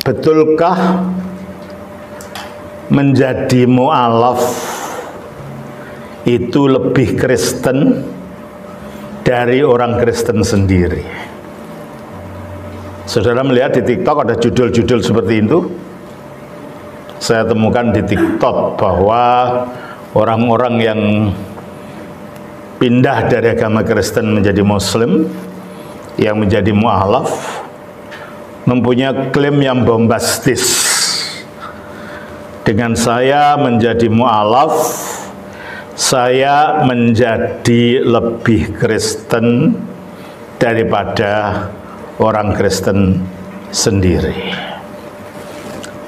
betulkah menjadi mu'alaf itu lebih Kristen dari orang Kristen sendiri? Saudara melihat di TikTok ada judul-judul seperti itu. Saya temukan di TikTok bahwa orang-orang yang pindah dari agama Kristen menjadi Muslim, yang menjadi mu'alaf, mempunyai klaim yang bombastis. Dengan saya menjadi mu'alaf, saya menjadi lebih Kristen daripada orang Kristen sendiri.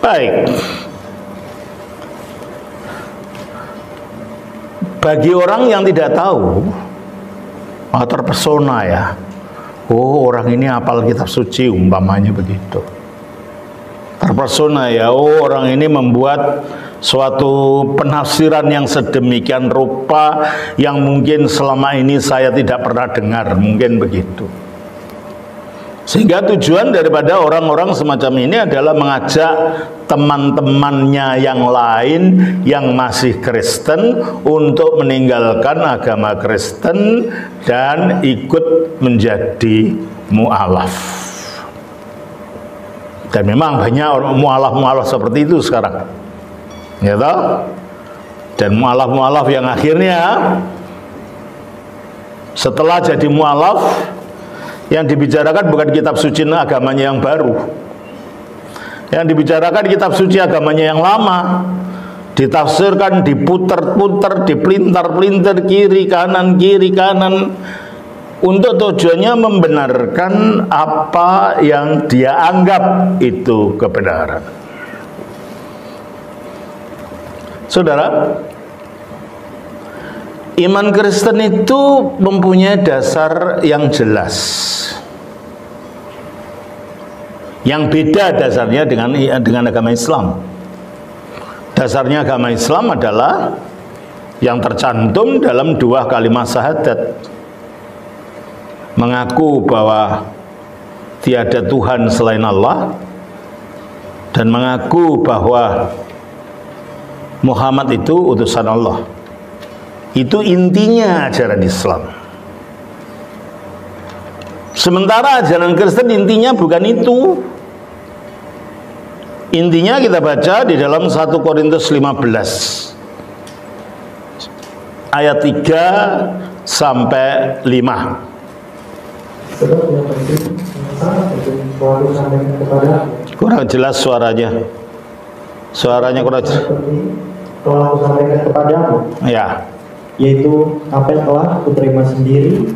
Baik. Bagi orang yang tidak tahu, terpesona ya. Oh, orang ini hafal kitab suci, umpamanya begitu. Terpesona ya, oh orang ini membuat suatu penafsiran yang sedemikian rupa yang mungkin selama ini saya tidak pernah dengar, mungkin begitu. Sehingga tujuan daripada orang-orang semacam ini adalah mengajak teman-temannya yang lain yang masih Kristen untuk meninggalkan agama Kristen dan ikut menjadi mu'alaf. Dan memang banyak mu'alaf-mu'alaf seperti itu sekarang, ya toh? Dan mu'alaf-mu'alaf yang akhirnya setelah jadi mu'alaf, yang dibicarakan bukan kitab suci agamanya yang baru, yang dibicarakan kitab suci agamanya yang lama, ditafsirkan, diputer-puter, dipelintar-pelintir kiri kanan untuk tujuannya membenarkan apa yang dia anggap itu kebenaran. Saudara, iman Kristen itu mempunyai dasar yang jelas, yang beda dasarnya dengan agama Islam. Dasarnya agama Islam adalah yang tercantum dalam 2 kalimat syahadat, mengaku bahwa tiada Tuhan selain Allah dan mengaku bahwa Muhammad itu utusan Allah. Itu intinya ajaran Islam. Sementara ajaran Kristen intinya bukan itu. Intinya kita baca di dalam 1 Korintus 15 ayat 3 sampai 5. Kurang jelas suaranya. Suaranya kurang jelas. Telah aku sampaikan kepadamu, ya, yaitu apa yang telah kuterima sendiri,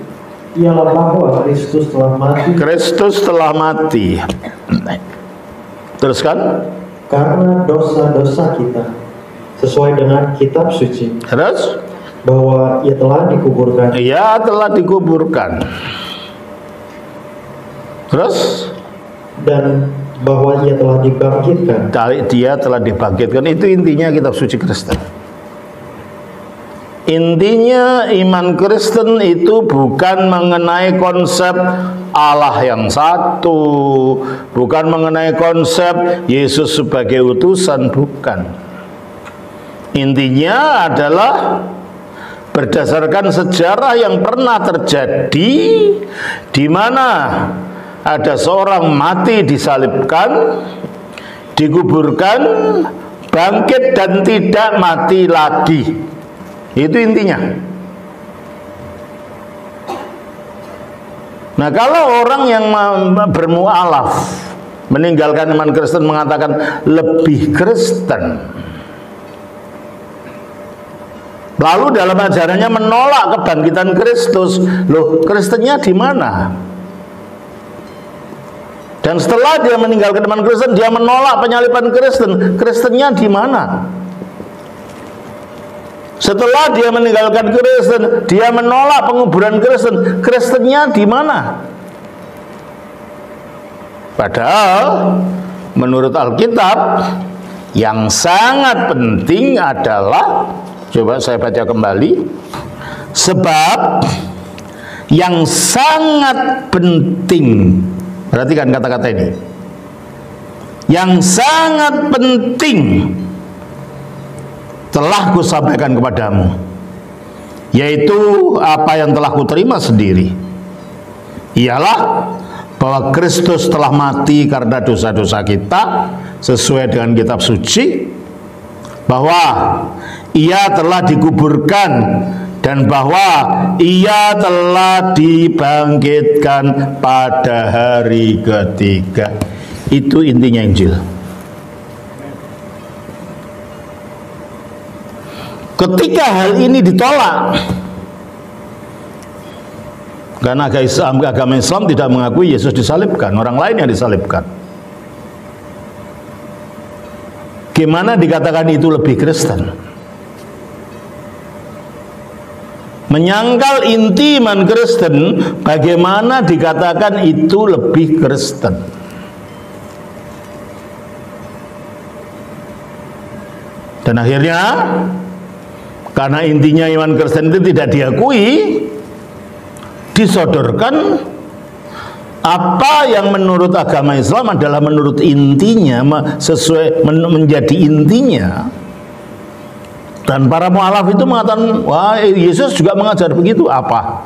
ialah bahwa Kristus telah mati. Kristus telah mati. Teruskan. Karena dosa-dosa kita, sesuai dengan kitab suci. Terus? Bahwa ia telah dikuburkan. Ia telah dikuburkan. Terus? Dan bahwa ia telah dibangkitkan. Dia telah dibangkitkan. Itu intinya kitab suci Kristen. Intinya iman Kristen itu bukan mengenai konsep Allah yang satu, bukan mengenai konsep Yesus sebagai utusan, bukan. Intinya adalah berdasarkan sejarah yang pernah terjadi, di mana ada seorang mati disalibkan, dikuburkan, bangkit dan tidak mati lagi. Itu intinya. Nah, kalau orang yang bermu'alaf, meninggalkan iman Kristen, mengatakan lebih Kristen, lalu dalam ajarannya menolak kebangkitan Kristus, loh, Kristennya di mana? Dan setelah dia meninggalkan iman Kristen, dia menolak penyaliban Kristen, Kristennya di mana? Setelah dia meninggalkan Kristen, dia menolak penguburan Kristen, Kristennya di mana? Padahal menurut Alkitab yang sangat penting adalah, coba saya baca kembali, sebab yang sangat penting, perhatikan kata-kata ini, yang sangat penting telah kusampaikan kepadamu, yaitu apa yang telah kuterima sendiri, ialah bahwa Kristus telah mati karena dosa-dosa kita sesuai dengan kitab suci, bahwa Ia telah dikuburkan, dan bahwa Ia telah dibangkitkan pada hari ketiga. Itu intinya Injil. Ketika hal ini ditolak, karena agama Islam tidak mengakui Yesus disalibkan, orang lain yang disalibkan, gimana dikatakan itu lebih Kristen? Menyangkal inti iman Kristen, bagaimana dikatakan itu lebih Kristen? Dan akhirnya, karena intinya iman Kristen itu tidak diakui, disodorkan apa yang menurut agama Islam adalah menurut intinya, sesuai menjadi intinya. Dan para mu'alaf itu mengatakan, wah, Yesus juga mengajar begitu. Apa?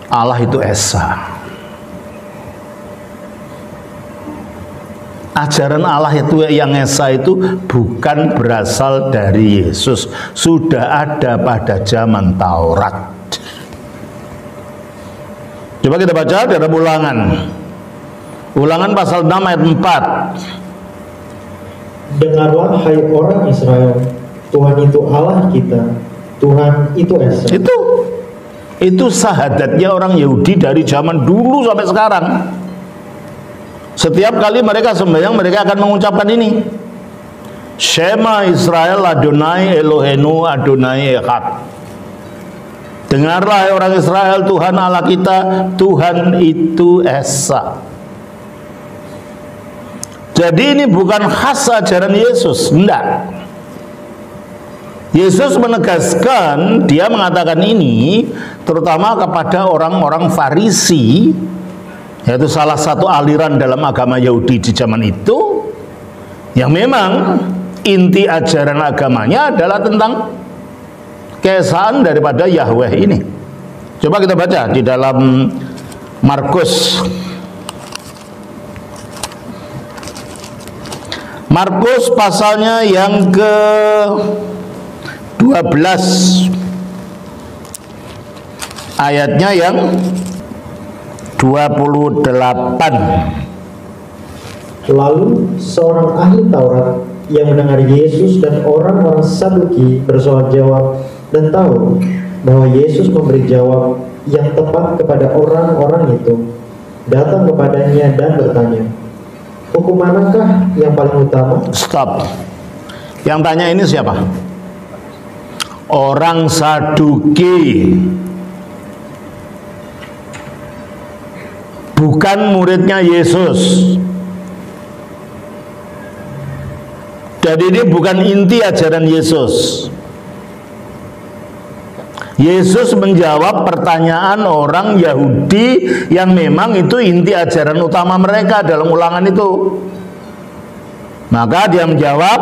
Allah itu esa. Ajaran Allah itu yang esa itu bukan berasal dari Yesus, sudah ada pada zaman Taurat. Coba kita baca dalam Ulangan pasal 6 ayat 4. Dengarlah hai orang Israel, Tuhan itu Allah kita, Tuhan itu esa. Itu syahadatnya orang Yahudi dari zaman dulu sampai sekarang. Setiap kali mereka sembahyang, mereka akan mengucapkan ini: Shema Israel Adonai Elohenu Adonai Echad. Dengarlah orang Israel, Tuhan Allah kita, Tuhan itu esa. Jadi ini bukan khas ajaran Yesus, enggak. Yesus menegaskan, dia mengatakan ini terutama kepada orang-orang Farisi, yaitu salah satu aliran dalam agama Yahudi di zaman itu, yang memang inti ajaran agamanya adalah tentang keesaan daripada Yahweh ini. Coba kita baca di dalam Markus pasalnya yang ke-12 ayatnya yang 28. Lalu seorang ahli Taurat yang mendengar Yesus dan orang-orang Saduki bersoal jawab dan tahu bahwa Yesus memberi jawab yang tepat kepada orang-orang itu, datang kepadanya dan bertanya, hukum manakah yang paling utama? Stop. Yang tanya ini siapa? Orang Saduki, bukan muridnya Yesus. Jadi ini bukan inti ajaran Yesus. Yesus menjawab pertanyaan orang Yahudi yang memang itu inti ajaran utama mereka dalam Ulangan itu. Maka dia menjawab,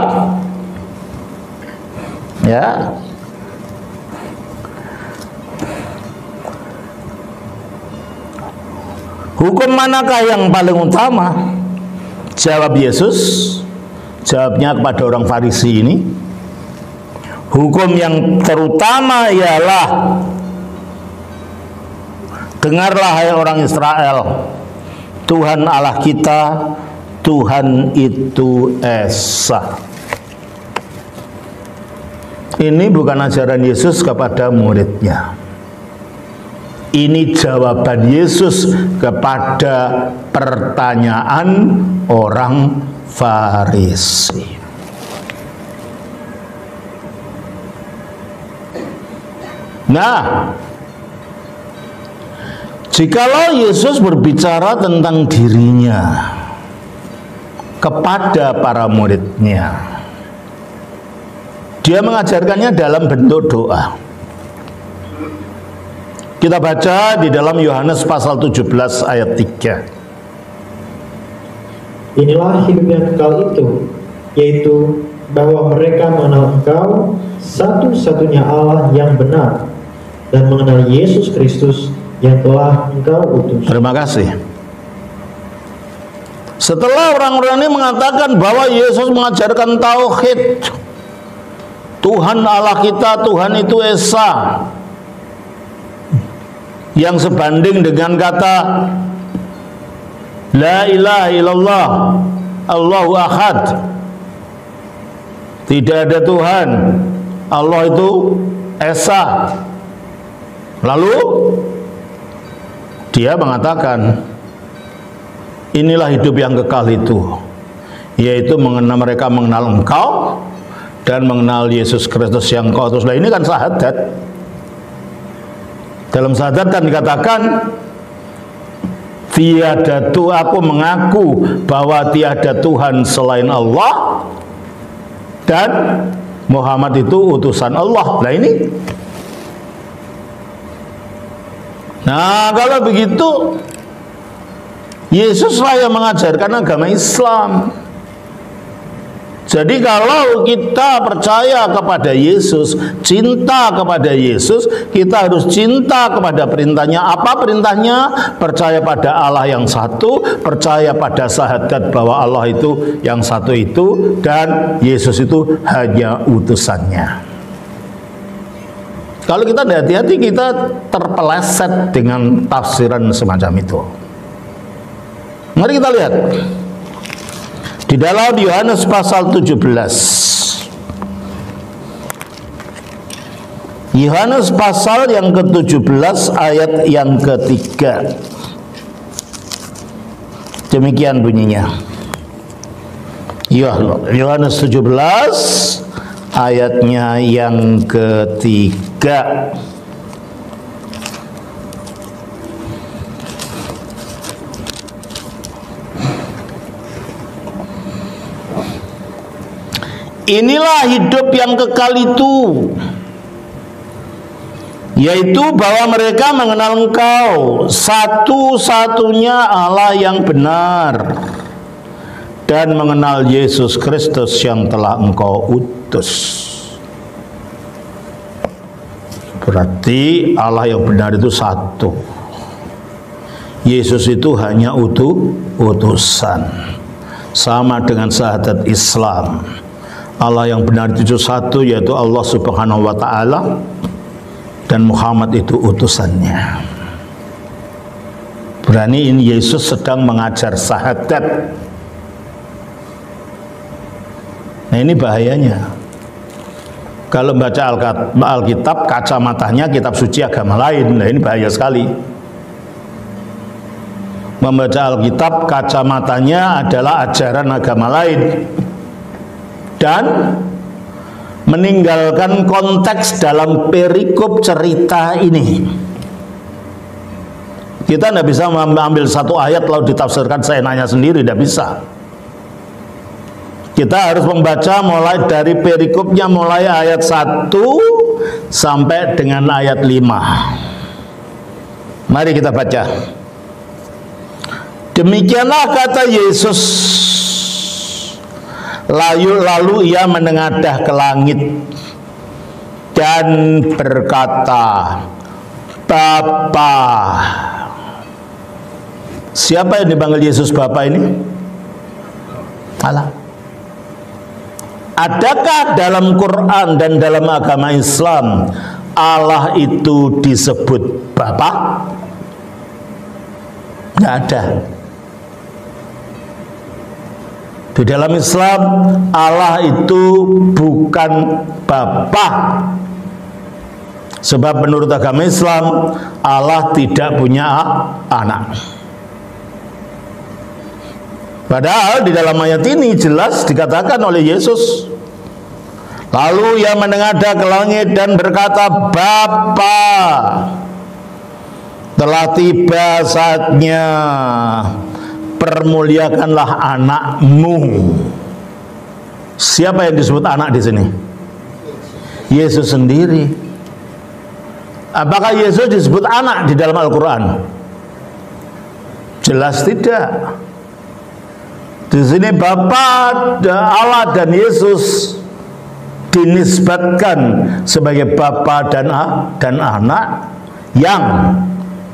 ya, hukum manakah yang paling utama? Jawab Yesus, jawabnya kepada orang Farisi ini, hukum yang terutama ialah, dengarlah hai orang Israel, Tuhan Allah kita, Tuhan itu esa. Ini bukan ajaran Yesus kepada muridnya. Ini jawaban Yesus kepada pertanyaan orang Farisi. Nah, jikalau Yesus berbicara tentang dirinya kepada para muridnya, dia mengajarkannya dalam bentuk doa. Kita baca di dalam Yohanes pasal 17 ayat 3. inilah hidup yang kekal itu, yaitu bahwa mereka mengenal Engkau satu-satunya Allah yang benar, dan mengenal Yesus Kristus yang telah Engkau utus. Terima kasih. Setelah orang-orang ini mengatakan bahwa Yesus mengajarkan tauhid, Tuhan Allah kita, Tuhan itu Esa, yang sebanding dengan kata La ilaha illallah Allahu Ahad, tidak ada Tuhan, Allah itu Esa. Lalu dia mengatakan, inilah hidup yang kekal itu, yaitu mereka mengenal Engkau dan mengenal Yesus Kristus yang Engkau utus. Nah, ini kan syahadat. Dalam syahadat kan dikatakan, aku mengaku bahwa tiada Tuhan selain Allah dan Muhammad itu utusan Allah. Nah ini, nah kalau begitu Yesuslah yang mengajarkan agama Islam. Jadi kalau kita percaya kepada Yesus, cinta kepada Yesus, kita harus cinta kepada perintahnya. Apa perintahnya? Percaya pada Allah yang satu, percaya pada syahadat bahwa Allah itu yang satu itu, dan Yesus itu hanya utusannya. Kalau kita tidak hati-hati, kita terpeleset dengan tafsiran semacam itu. Mari kita lihat di dalam Yohanes pasal 17. Yohanes pasal yang ke-17 ayat yang ketiga. Demikian bunyinya. Yohanes 17 ayatnya yang ketiga. Inilah hidup yang kekal itu, yaitu bahwa mereka mengenal Engkau satu-satunya Allah yang benar, dan mengenal Yesus Kristus yang telah Engkau utus. Berarti Allah yang benar itu satu. Yesus itu hanya utusan. Sama dengan syahadat Islam. Allah yang benar itu satu, yaitu Allah Subhanahu wa ta'ala, dan Muhammad itu utusannya. Berani ini Yesus sedang mengajar syahadat. Nah ini bahayanya. Kalau baca Alkitab, kacamatanya kitab suci agama lain. Nah ini bahaya sekali. Membaca Alkitab, kacamatanya adalah ajaran agama lain, dan meninggalkan konteks dalam perikop cerita ini. Kita tidak bisa mengambil satu ayat lalu ditafsirkan seenaknya sendiri, tidak bisa. Kita harus membaca mulai dari perikopnya, mulai ayat 1 sampai dengan ayat 5. Mari kita baca. Demikianlah kata Yesus. Lalu ia menengadah ke langit dan berkata, Bapa. Siapa yang dipanggil Yesus Bapa ini? Allah. Adakah dalam Quran dan dalam agama Islam Allah itu disebut Bapa? Tidak ada. Di dalam Islam Allah itu bukan Bapa. Sebab menurut agama Islam Allah tidak punya anak. Padahal di dalam ayat ini jelas dikatakan oleh Yesus. Lalu ia menengadah ke langit dan berkata, Bapa, telah tiba saatnya, permuliakanlah anakmu. Siapa yang disebut anak di sini? Yesus sendiri. Apakah Yesus disebut anak di dalam Al-Quran? Jelas tidak. Di sini Bapa, Allah dan Yesus dinisbatkan sebagai Bapa dan Anak, yang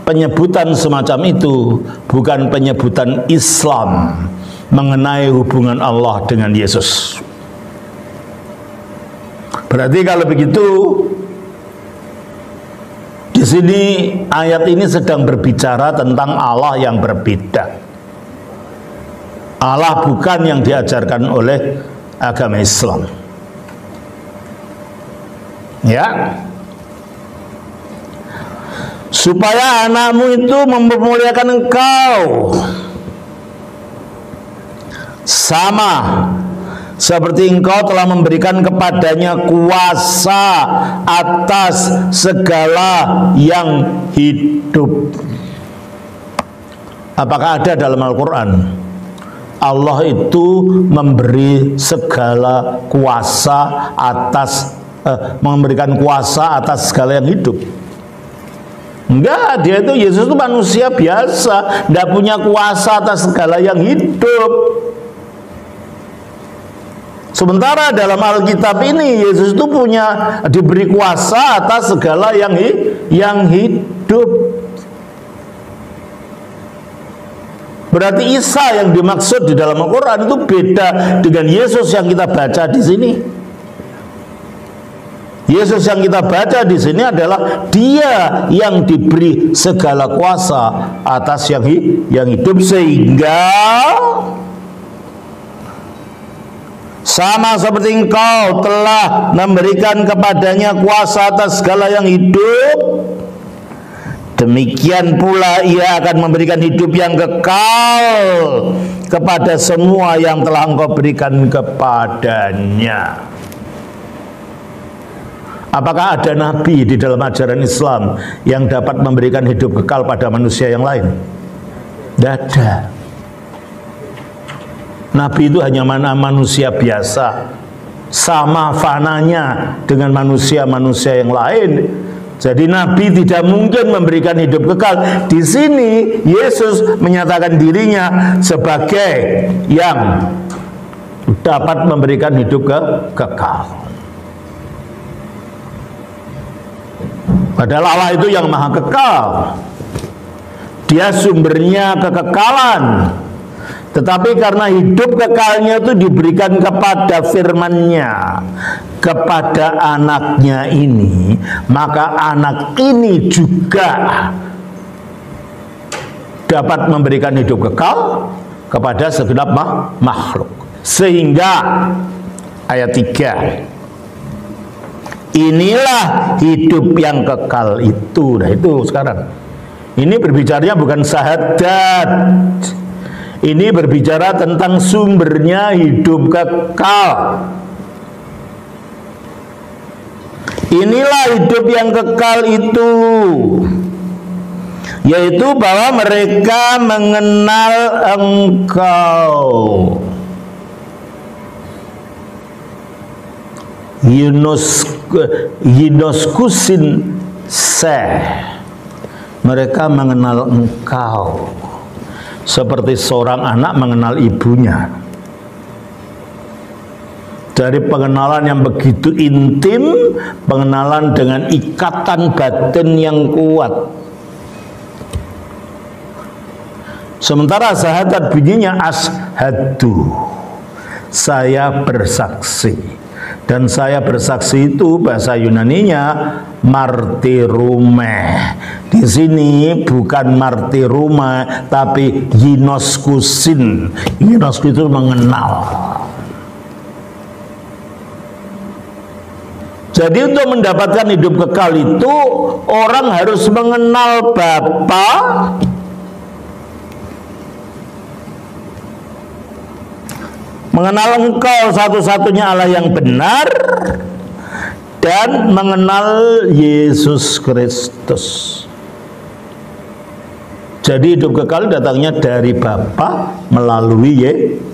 penyebutan semacam itu bukan penyebutan Islam mengenai hubungan Allah dengan Yesus. Berarti kalau begitu, di sini ayat ini sedang berbicara tentang Allah yang berbeda. Allah bukan yang diajarkan oleh agama Islam. Ya. Supaya anakmu itu mempermuliakan engkau, sama seperti engkau telah memberikan kepadanya kuasa atas segala yang hidup. Apakah ada dalam Al-Quran Allah itu memberi segala kuasa atas memberikan kuasa atas segala yang hidup? Enggak, dia itu, Yesus itu manusia biasa, tidak punya kuasa atas segala yang hidup. Sementara dalam Alkitab ini Yesus itu diberi kuasa atas segala yang hidup. Berarti Isa yang dimaksud di dalam Al-Quran itu beda dengan Yesus yang kita baca di sini. Yesus yang kita baca di sini adalah Dia yang diberi segala kuasa atas yang hidup, sehingga sama seperti engkau telah memberikan kepadanya kuasa atas segala yang hidup, demikian pula Ia akan memberikan hidup yang kekal kepada semua yang telah engkau berikan kepadanya. Apakah ada nabi di dalam ajaran Islam yang dapat memberikan hidup kekal pada manusia yang lain? Tidak ada. Nabi itu hanya manusia biasa, sama fananya dengan manusia-manusia yang lain. Jadi Nabi tidak mungkin memberikan hidup kekal. Di sini Yesus menyatakan dirinya sebagai yang dapat memberikan hidup kekal. Padahal Allah itu yang maha kekal, Dia sumbernya kekekalan. Tetapi karena hidup kekalnya itu diberikan kepada firman-Nya, kepada anaknya ini, maka anak ini juga dapat memberikan hidup kekal kepada segenap makhluk. Sehingga ayat 3, inilah hidup yang kekal itu. Nah itu sekarang, ini berbicaranya bukan syahadat, ini berbicara tentang sumbernya hidup kekal. Inilah hidup yang kekal itu, yaitu bahwa mereka mengenal Engkau, Yunoskusin seh, mereka mengenal Engkau seperti seorang anak mengenal ibunya. Dari pengenalan yang begitu intim, pengenalan dengan ikatan batin yang kuat. Sementara syahadat bunyinya ashadu, saya bersaksi. Dan saya bersaksi itu bahasa Yunaninya martyrume. Di sini bukan martyrume tapi ginoskusin. Ginoskus itu mengenal. Jadi untuk mendapatkan hidup kekal itu orang harus mengenal Bapa, mengenal Engkau satu-satunya Allah yang benar, dan mengenal Yesus Kristus. Jadi hidup kekal datangnya dari Bapa melalui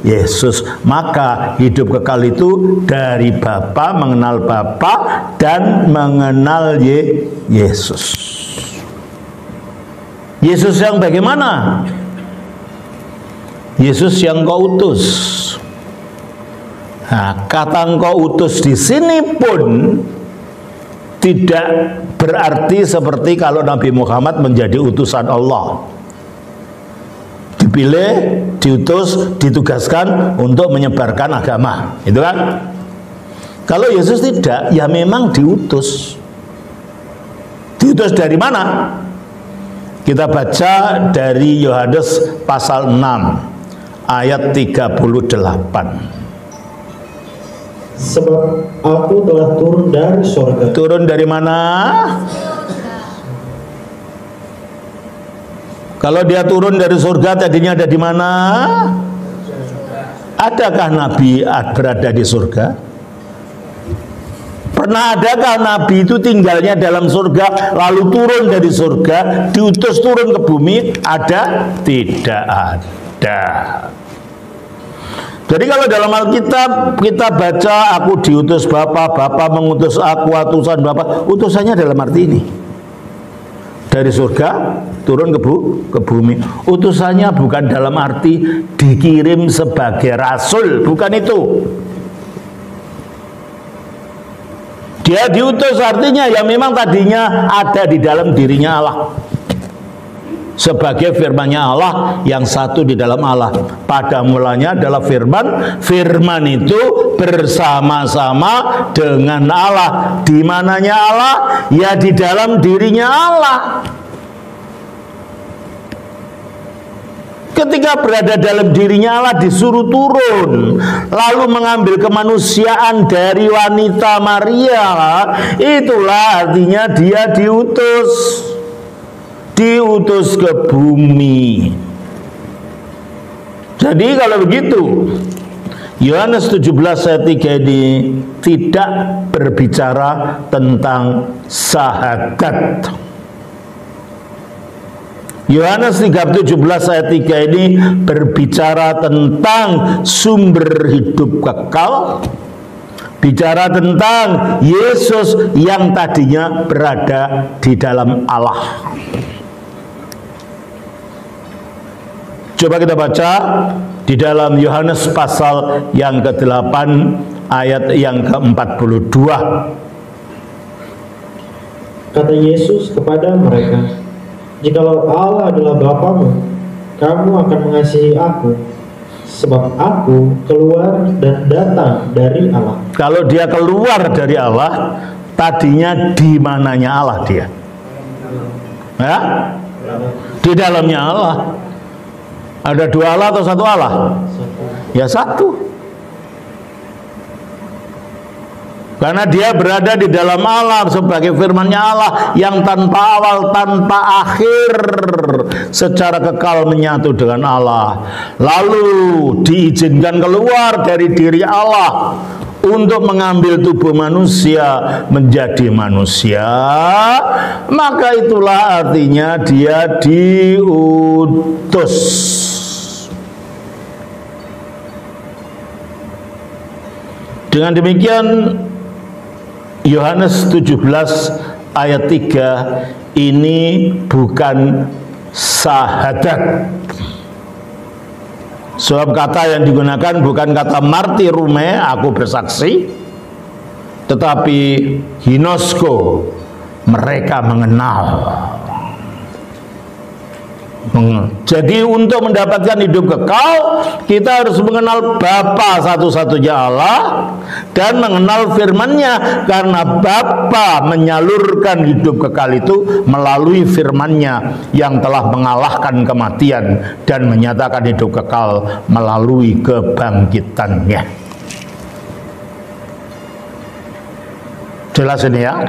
Yesus. Maka hidup kekal itu dari Bapa, mengenal Bapa dan mengenal Yesus. Yesus yang bagaimana? Yesus yang kau utus. Nah, kata engkau utus di sini pun tidak berarti seperti kalau Nabi Muhammad menjadi utusan Allah. Dipilih, diutus, ditugaskan untuk menyebarkan agama. Itu kan? Kalau Yesus tidak, ya memang diutus. Diutus dari mana? Kita baca dari Yohanes pasal 6 ayat 38. Sebab aku telah turun dari surga. Turun dari mana? Kalau dia turun dari surga, tadinya ada di mana? Adakah Nabi berada di surga? Pernah adakah Nabi itu tinggalnya dalam surga, lalu turun dari surga, diutus turun ke bumi? Ada? Tidak ada. Jadi kalau dalam Alkitab kita baca aku diutus Bapa, Bapa mengutus aku, utusan Bapa, utusannya dalam arti ini. Dari surga turun ke bumi. Utusannya bukan dalam arti dikirim sebagai rasul, bukan itu. Dia diutus artinya ya memang tadinya ada di dalam dirinya Allah. Sebagai firman-Nya Allah yang satu di dalam Allah. Pada mulanya adalah firman. Firman itu bersama-sama dengan Allah. Di mananya Allah? Ya di dalam dirinya Allah. Ketika berada dalam dirinya Allah disuruh turun, lalu mengambil kemanusiaan dari wanita Maria. Itulah artinya dia diutus ke bumi. Jadi kalau begitu Yohanes 17 ayat 3 ini tidak berbicara tentang syahadat. Yohanes 3:17 ayat 3 ini berbicara tentang sumber hidup kekal, bicara tentang Yesus yang tadinya berada di dalam Allah. Coba kita baca di dalam Yohanes pasal yang ke-8 ayat yang ke-42. Kata Yesus kepada mereka, jikalau Allah adalah Bapamu, kamu akan mengasihi aku, sebab aku keluar dan datang dari Allah. Kalau dia keluar dari Allah, tadinya di mananya Allah dia? Ya? Di dalamnya Allah. Ada dua Allah atau satu Allah? Ya satu. Karena dia berada di dalam Allah sebagai firman-Nya Allah yang tanpa awal, tanpa akhir, secara kekal menyatu dengan Allah. Lalu diizinkan keluar dari diri Allah untuk mengambil tubuh manusia menjadi manusia. Maka itulah artinya dia diutus. Dengan demikian Yohanes 17 ayat 3 ini bukan syahadat. Sebab kata yang digunakan bukan kata martirume, aku bersaksi, tetapi hinosko, mereka mengenal. Jadi untuk mendapatkan hidup kekal, kita harus mengenal Bapa satu-satunya Allah dan mengenal firman-Nya, karena Bapa menyalurkan hidup kekal itu melalui firman-Nya yang telah mengalahkan kematian dan menyatakan hidup kekal melalui kebangkitannya. Jelas ini ya?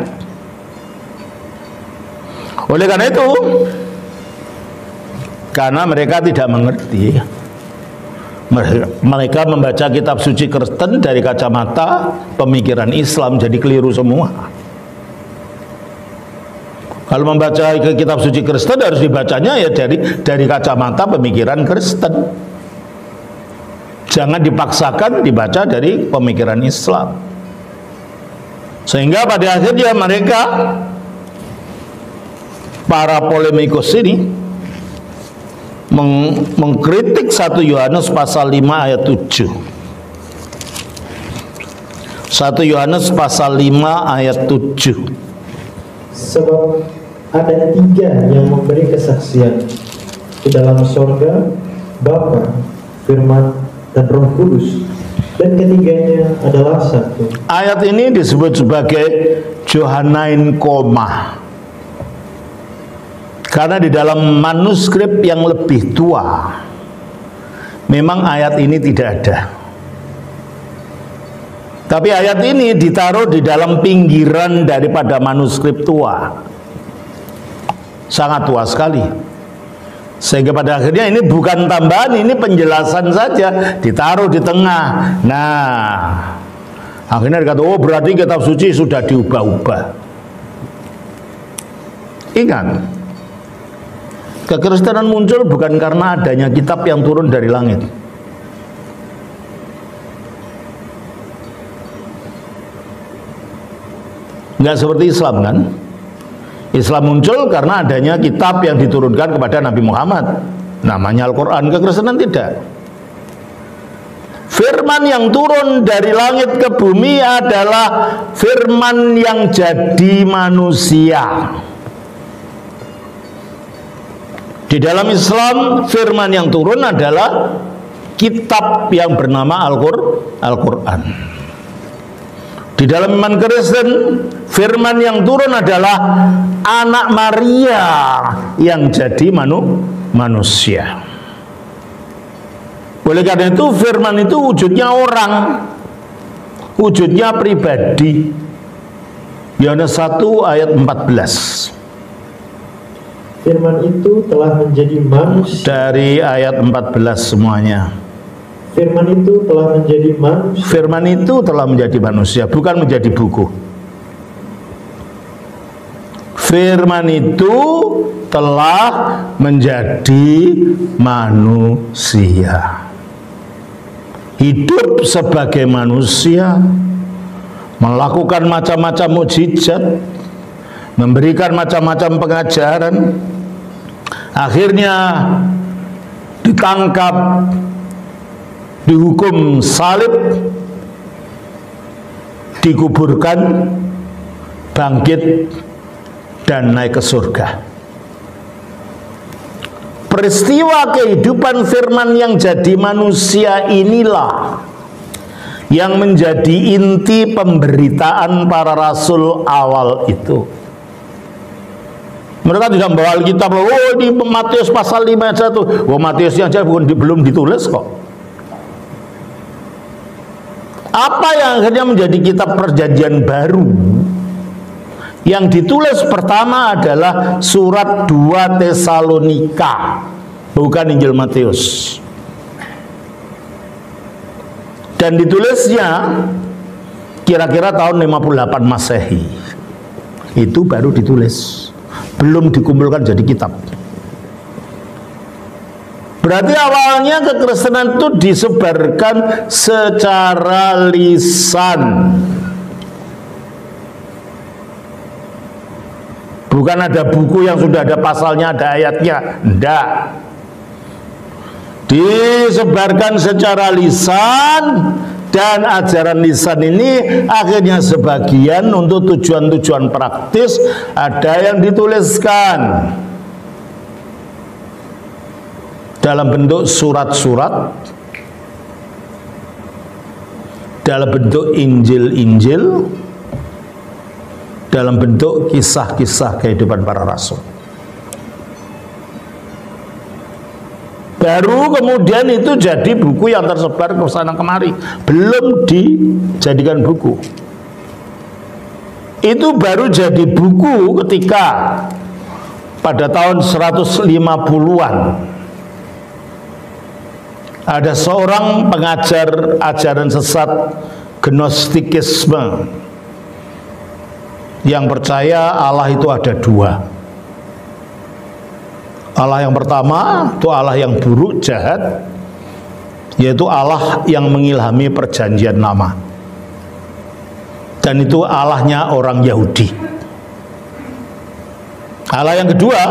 Oleh karena itu, karena mereka tidak mengerti, mereka membaca kitab suci Kristen dari kacamata pemikiran Islam, jadi keliru semua. Kalau membaca kitab suci Kristen harus dibacanya ya dari kacamata pemikiran Kristen. Jangan dipaksakan dibaca dari pemikiran Islam. Sehingga pada akhirnya mereka, para polemikus ini, mengkritik 1 Yohanes pasal 5 ayat 7. 1 Yohanes pasal 5 ayat 7. Sebab ada 3 yang memberi kesaksian di dalam sorga, Bapa, Firman, dan Roh Kudus, dan ketiganya adalah satu. Ayat ini disebut sebagai Johannine koma, karena di dalam manuskrip yang lebih tua memang ayat ini tidak ada. Tapi ayat ini ditaruh di dalam pinggiran daripada manuskrip tua. Sangat tua sekali. Sehingga pada akhirnya ini bukan tambahan, ini penjelasan saja, ditaruh di tengah. Nah, akhirnya dikata, oh berarti kitab suci sudah diubah-ubah. Ingat, kekristenan muncul bukan karena adanya kitab yang turun dari langit. Nggak seperti Islam kan? Islam muncul karena adanya kitab yang diturunkan kepada Nabi Muhammad, namanya Al-Quran. Kekristenan tidak. Firman yang turun dari langit ke bumi adalah firman yang jadi manusia. Di dalam Islam, firman yang turun adalah kitab yang bernama Al-Quran. Di dalam iman Kristen, firman yang turun adalah anak Maria yang jadi manusia. Oleh karena itu, firman itu wujudnya orang, wujudnya pribadi. Yohanes 1 ayat 14. Firman itu telah menjadi manusia. Dari ayat 14 semuanya. Firman itu telah menjadi manusia. Firman itu telah menjadi manusia, bukan menjadi buku. Firman itu telah menjadi manusia. Hidup sebagai manusia, melakukan macam-macam mukjizat, memberikan macam-macam pengajaran. Akhirnya ditangkap, dihukum salib, dikuburkan, bangkit, dan naik ke surga. Peristiwa kehidupan firman yang jadi manusia inilah yang menjadi inti pemberitaan para rasul awal itu. Mereka tidak membawa Alkitab, oh di Matius pasal 5 ayat 1. Oh Matiusnya aja belum ditulis kok. Apa yang akhirnya menjadi kitab perjanjian baru? Yang ditulis pertama adalah surat 2 Tesalonika, bukan Injil Matius. Dan ditulisnya kira-kira tahun 58 Masehi. Itu baru ditulis, belum dikumpulkan jadi kitab. Berarti awalnya kekristenan itu disebarkan secara lisan. Bukan ada buku yang sudah ada pasalnya, ada ayatnya. Tidak. Disebarkan secara lisan, dan ajaran lisan ini akhirnya sebagian untuk tujuan-tujuan praktis ada yang dituliskan dalam bentuk surat-surat, dalam bentuk Injil-Injil, dalam bentuk kisah-kisah kehidupan para rasul. Baru kemudian itu jadi buku yang tersebar ke sana kemari, belum dijadikan buku. Itu baru jadi buku ketika pada tahun 150-an ada seorang pengajar ajaran sesat Gnostikisme yang percaya Allah itu ada dua. Allah yang pertama itu Allah yang buruk, jahat, yaitu Allah yang mengilhami perjanjian lama, dan itu Allahnya orang Yahudi. Allah yang kedua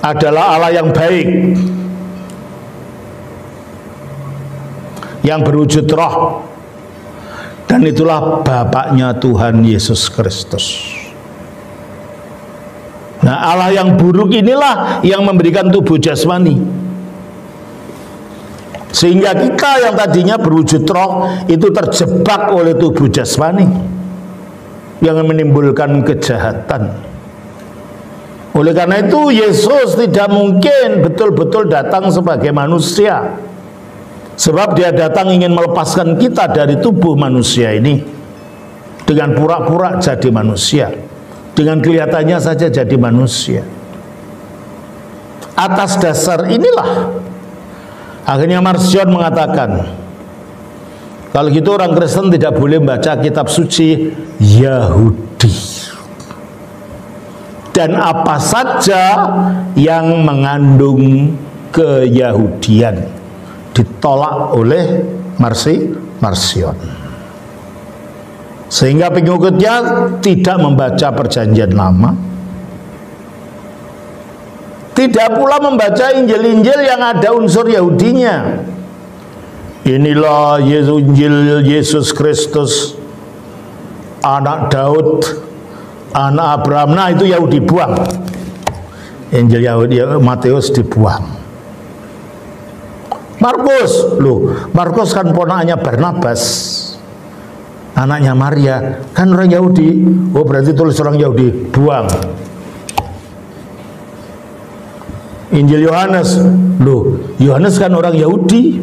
adalah Allah yang baik, yang berwujud roh, dan itulah Bapaknya Tuhan Yesus Kristus. Nah, Allah yang buruk inilah yang memberikan tubuh jasmani, sehingga kita yang tadinya berwujud roh itu terjebak oleh tubuh jasmani yang menimbulkan kejahatan. Oleh karena itu Yesus tidak mungkin betul-betul datang sebagai manusia, sebab dia datang ingin melepaskan kita dari tubuh manusia ini dengan pura-pura jadi manusia, dengan kelihatannya saja jadi manusia. Atas dasar inilah akhirnya Marcion mengatakan, kalau gitu orang Kristen tidak boleh membaca kitab suci Yahudi, dan apa saja yang mengandung keyahudian ditolak oleh Marcion. Sehingga pengikutnya tidak membaca Perjanjian Lama, tidak pula membaca Injil-Injil yang ada unsur Yahudinya. Inilah Injil Yesus Kristus, anak Daud, anak Abraham. Nah, itu Yahudi dibuang. Injil Yahudi Matius dibuang. Markus kan ponaknya Barnabas, anaknya Maria, kan orang Yahudi. Oh, berarti tulis orang Yahudi, buang. Injil Yohanes, Yohanes kan orang Yahudi,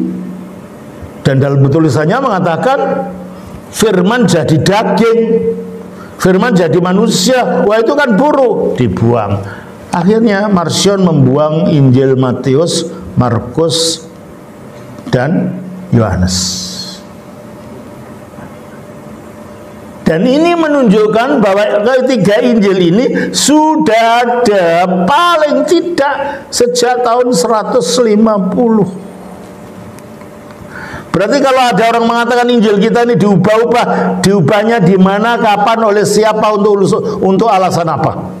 dan dalam tulisannya mengatakan firman jadi daging, firman jadi manusia. Wah, itu kan buruk, dibuang. Akhirnya Marcion membuang Injil Matius, Markus, dan Yohanes. Dan ini menunjukkan bahwa ketiga Injil ini sudah ada paling tidak sejak tahun 150. Berarti kalau ada orang mengatakan Injil kita ini diubah-ubah, diubahnya di mana, kapan, oleh siapa, untuk alasan apa?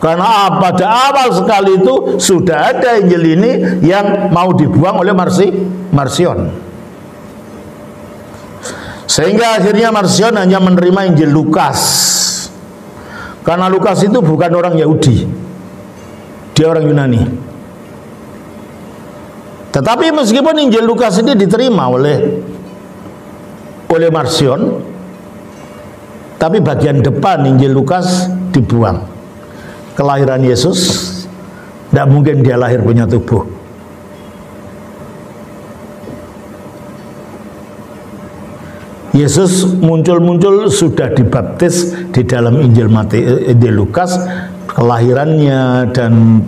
Karena pada awal sekali itu sudah ada Injil ini yang mau dibuang oleh Marcion. Sehingga akhirnya Marcion hanya menerima Injil Lukas. Karena Lukas itu bukan orang Yahudi, dia orang Yunani. Tetapi meskipun Injil Lukas ini diterima oleh Marcion, tapi bagian depan Injil Lukas dibuang. Kelahiran Yesus, tidak mungkin dia lahir punya tubuh. Yesus muncul-muncul sudah dibaptis di dalam Injil Lukas. Kelahirannya dan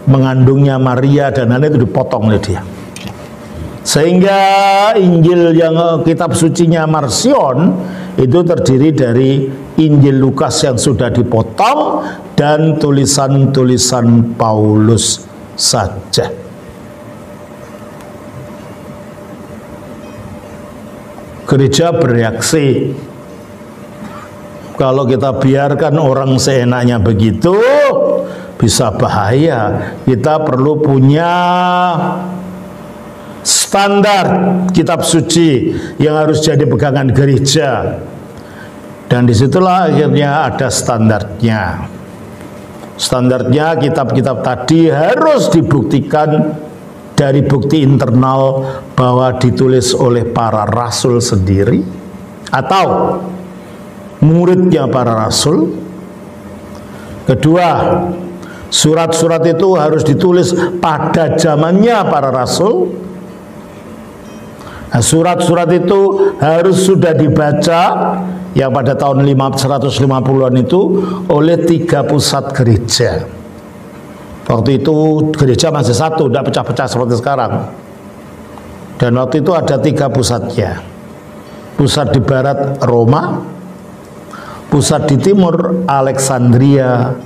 mengandungnya Maria dan lain itu dipotong oleh dia. Sehingga Injil yang kitab sucinya Marcion itu terdiri dari Injil Lukas yang sudah dipotong dan tulisan-tulisan Paulus saja. Gereja bereaksi, kalau kita biarkan orang seenaknya begitu bisa bahaya. Kita perlu punya standar kitab suci yang harus jadi pegangan gereja, dan disitulah akhirnya ada standarnya. Standarnya kitab-kitab tadi harus dibuktikan dari bukti internal bahwa ditulis oleh para rasul sendiri atau muridnya para rasul. Kedua, surat-surat itu harus ditulis pada zamannya para rasul. Nah, surat-surat itu harus sudah dibaca yang pada tahun 150-an itu oleh 3 pusat gereja. Waktu itu gereja masih satu, tidak pecah-pecah seperti sekarang. Dan waktu itu ada 3 pusatnya. Pusat di barat Roma, pusat di timur Alexandria,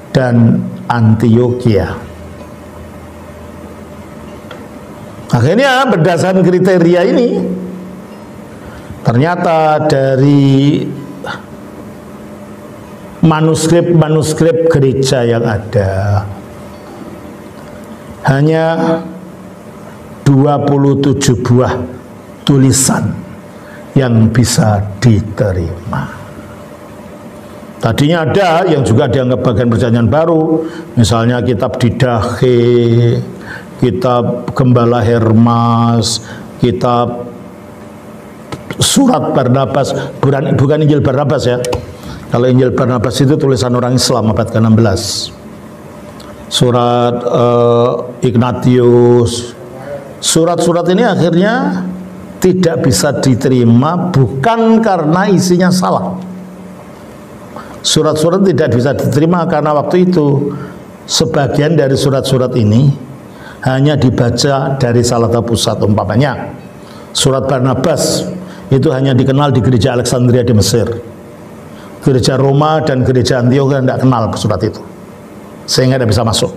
dan Antioquia. Akhirnya berdasarkan kriteria ini, ternyata dari manuskrip gereja yang ada. Hanya 27 buah tulisan yang bisa diterima. Tadinya ada yang juga dianggap bagian perjanjian baru, misalnya kitab Didache, kitab Gembala Hermas, kitab Surat Barnabas, bukan Injil Barnabas ya. Kalau Injil Barnabas itu tulisan orang Islam abad ke-16. Surat Ignatius, surat-surat ini akhirnya tidak bisa diterima bukan karena isinya salah. Surat-surat tidak bisa diterima karena waktu itu sebagian dari surat-surat ini hanya dibaca dari salah satu pusat. Umpamanya surat Barnabas itu hanya dikenal di gereja Alexandria di Mesir. Gereja Roma dan gereja Antiochia tidak kenal surat itu, sehingga tidak bisa masuk.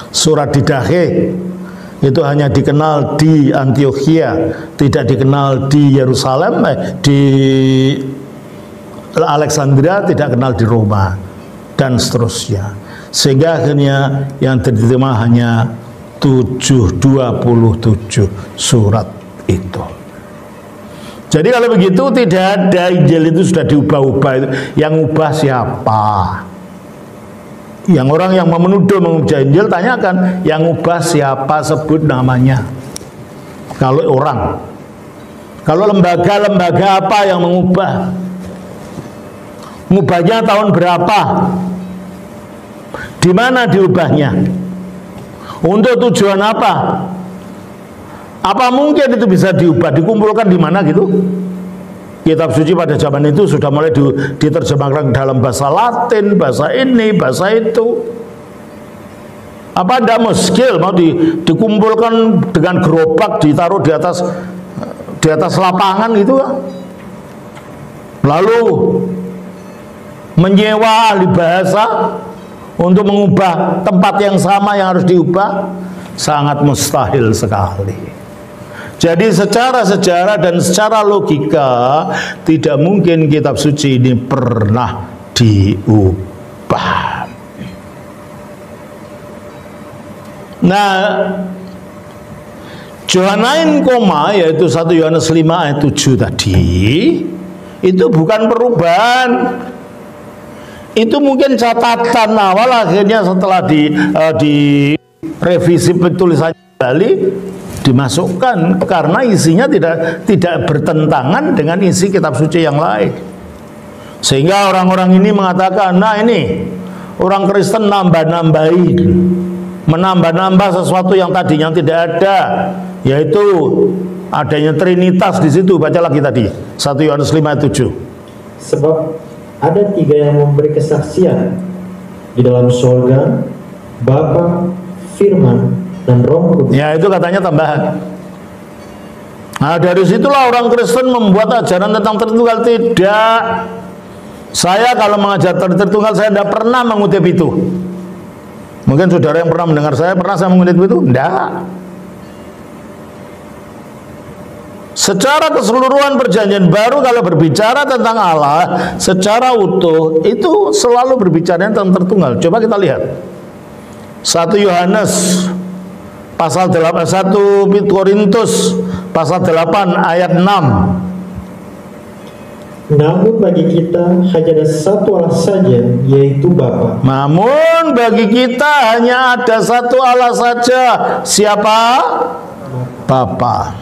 Surat Didache itu hanya dikenal di Antiochia, tidak dikenal di Yerusalem, di Alexandria, tidak kenal di Roma, dan seterusnya. Sehingga akhirnya yang diterima hanya 27 surat itu. Jadi kalau begitu tidak ada Injil itu sudah diubah-ubah. Yang ubah siapa? Yang orang yang menuduh mengubah Injil, tanyakan yang ubah siapa, sebut namanya. Kalau orang, kalau lembaga apa yang mengubah? Ngubahnya tahun berapa? Di mana diubahnya? Untuk tujuan apa? Apa mungkin itu bisa diubah? Dikumpulkan di mana gitu? Kitab suci pada zaman itu sudah mulai diterjemahkan dalam bahasa Latin, bahasa ini, bahasa itu. Apa tidak muskil mau dikumpulkan dengan gerobak, ditaruh di atas lapangan gitu? Lalu menyewa ahli bahasa untuk mengubah tempat yang sama yang harus diubah, sangat mustahil sekali. Jadi secara sejarah dan secara logika tidak mungkin kitab suci ini pernah diubah. Nah, Johanain koma, yaitu 1 Yohanes 5 ayat 7 tadi, itu bukan perubahan. Itu mungkin catatan awal, akhirnya setelah direvisi tulisannya kembali dimasukkan karena isinya tidak bertentangan dengan isi kitab suci yang lain. Sehingga orang-orang ini mengatakan, nah ini orang Kristen menambah sesuatu yang tadinya tidak ada, yaitu adanya Trinitas di situ. Baca lagi tadi 1 Yohanes 5 ayat 7. Sebab ada 3 yang memberi kesaksian di dalam surga, Bapa, Firman, dan Roh Kudus. Ya, itu katanya tambahan. Nah, dari situlah orang Kristen membuat ajaran tentang Tritunggal. Tidak. Saya kalau mengajar Tritunggal, saya tidak pernah mengutip itu. Mungkin saudara yang pernah mendengar saya mengutip itu? Tidak. Secara keseluruhan perjanjian baru kalau berbicara tentang Allah secara utuh itu selalu berbicara tentang Tritunggal. Coba kita lihat 1 Yohanes pasal 8, 1 Korintus pasal 8 ayat 6. Namun bagi kita hanya ada satu Allah saja, yaitu Bapa. Namun bagi kita hanya ada satu Allah saja. Siapa? Bapa.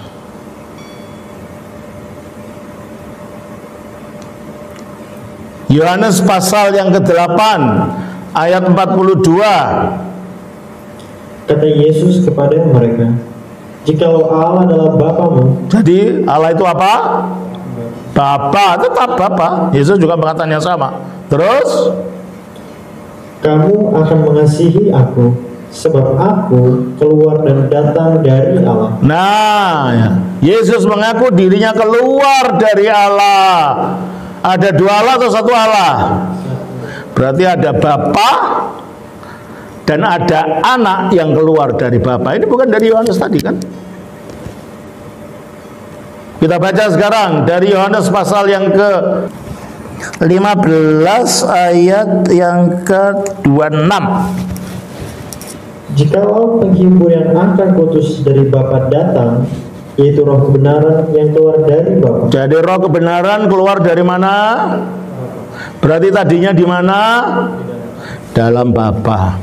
Yohanes pasal yang ke-8 ayat 42. Kata Yesus kepada mereka, jikalau Allah adalah Bapamu. Jadi Allah itu apa? Bapa, tetap Bapa. Yesus juga mengatakan yang sama. Terus kamu akan mengasihi aku, sebab aku keluar dan datang dari Allah. Nah, ya. Yesus mengaku dirinya keluar dari Allah. Ada 2 Allah atau 1 Allah? Berarti ada Bapa dan ada anak yang keluar dari Bapa. Ini bukan dari Yohanes tadi kan? Kita baca sekarang dari Yohanes pasal yang ke 15 ayat yang ke-26. Jikalau penghibur yang akan kutus dari Bapa datang, yaitu roh kebenaran yang keluar dari Bapa. Jadi roh kebenaran keluar dari mana? Berarti tadinya di mana? Dalam Bapa.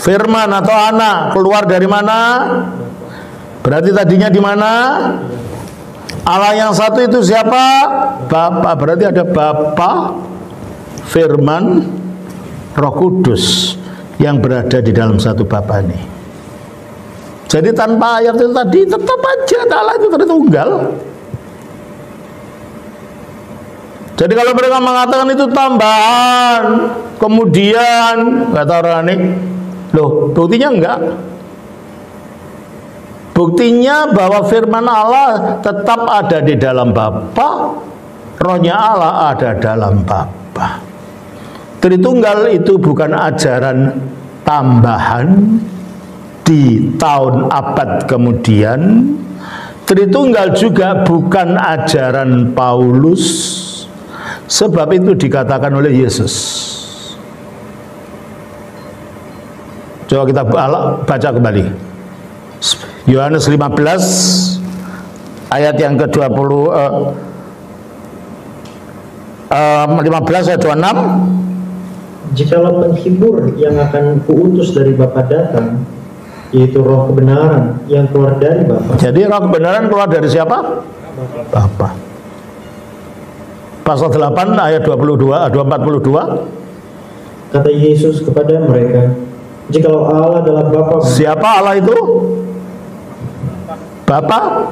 Firman atau anak keluar dari mana? Berarti tadinya di mana? Allah yang satu itu siapa? Bapa. Berarti ada Bapa, Firman, Roh Kudus yang berada di dalam satu Bapa ini. Jadi tanpa ayat itu tadi tetap aja Allah itu Tritunggal. Jadi kalau mereka mengatakan itu tambahan, kemudian kata orang ini, loh buktinya enggak? Buktinya bahwa firman Allah tetap ada di dalam Bapa, rohnya Allah ada dalam Bapa. Tritunggal itu bukan ajaran tambahan di tahun abad kemudian. Tritunggal juga bukan ajaran Paulus, sebab itu dikatakan oleh Yesus. Coba kita baca kembali. Yohanes 15 ayat yang ke-20 15 ayat 26. Jikalau penghibur yang akan kuutus dari Bapa datang, yaitu roh kebenaran yang keluar dari Bapa. Jadi roh kebenaran keluar dari siapa? Bapa. Pasal 8 ayat 42. Kata Yesus kepada mereka, jikalau Allah adalah Bapa. Siapa Allah itu? Bapa.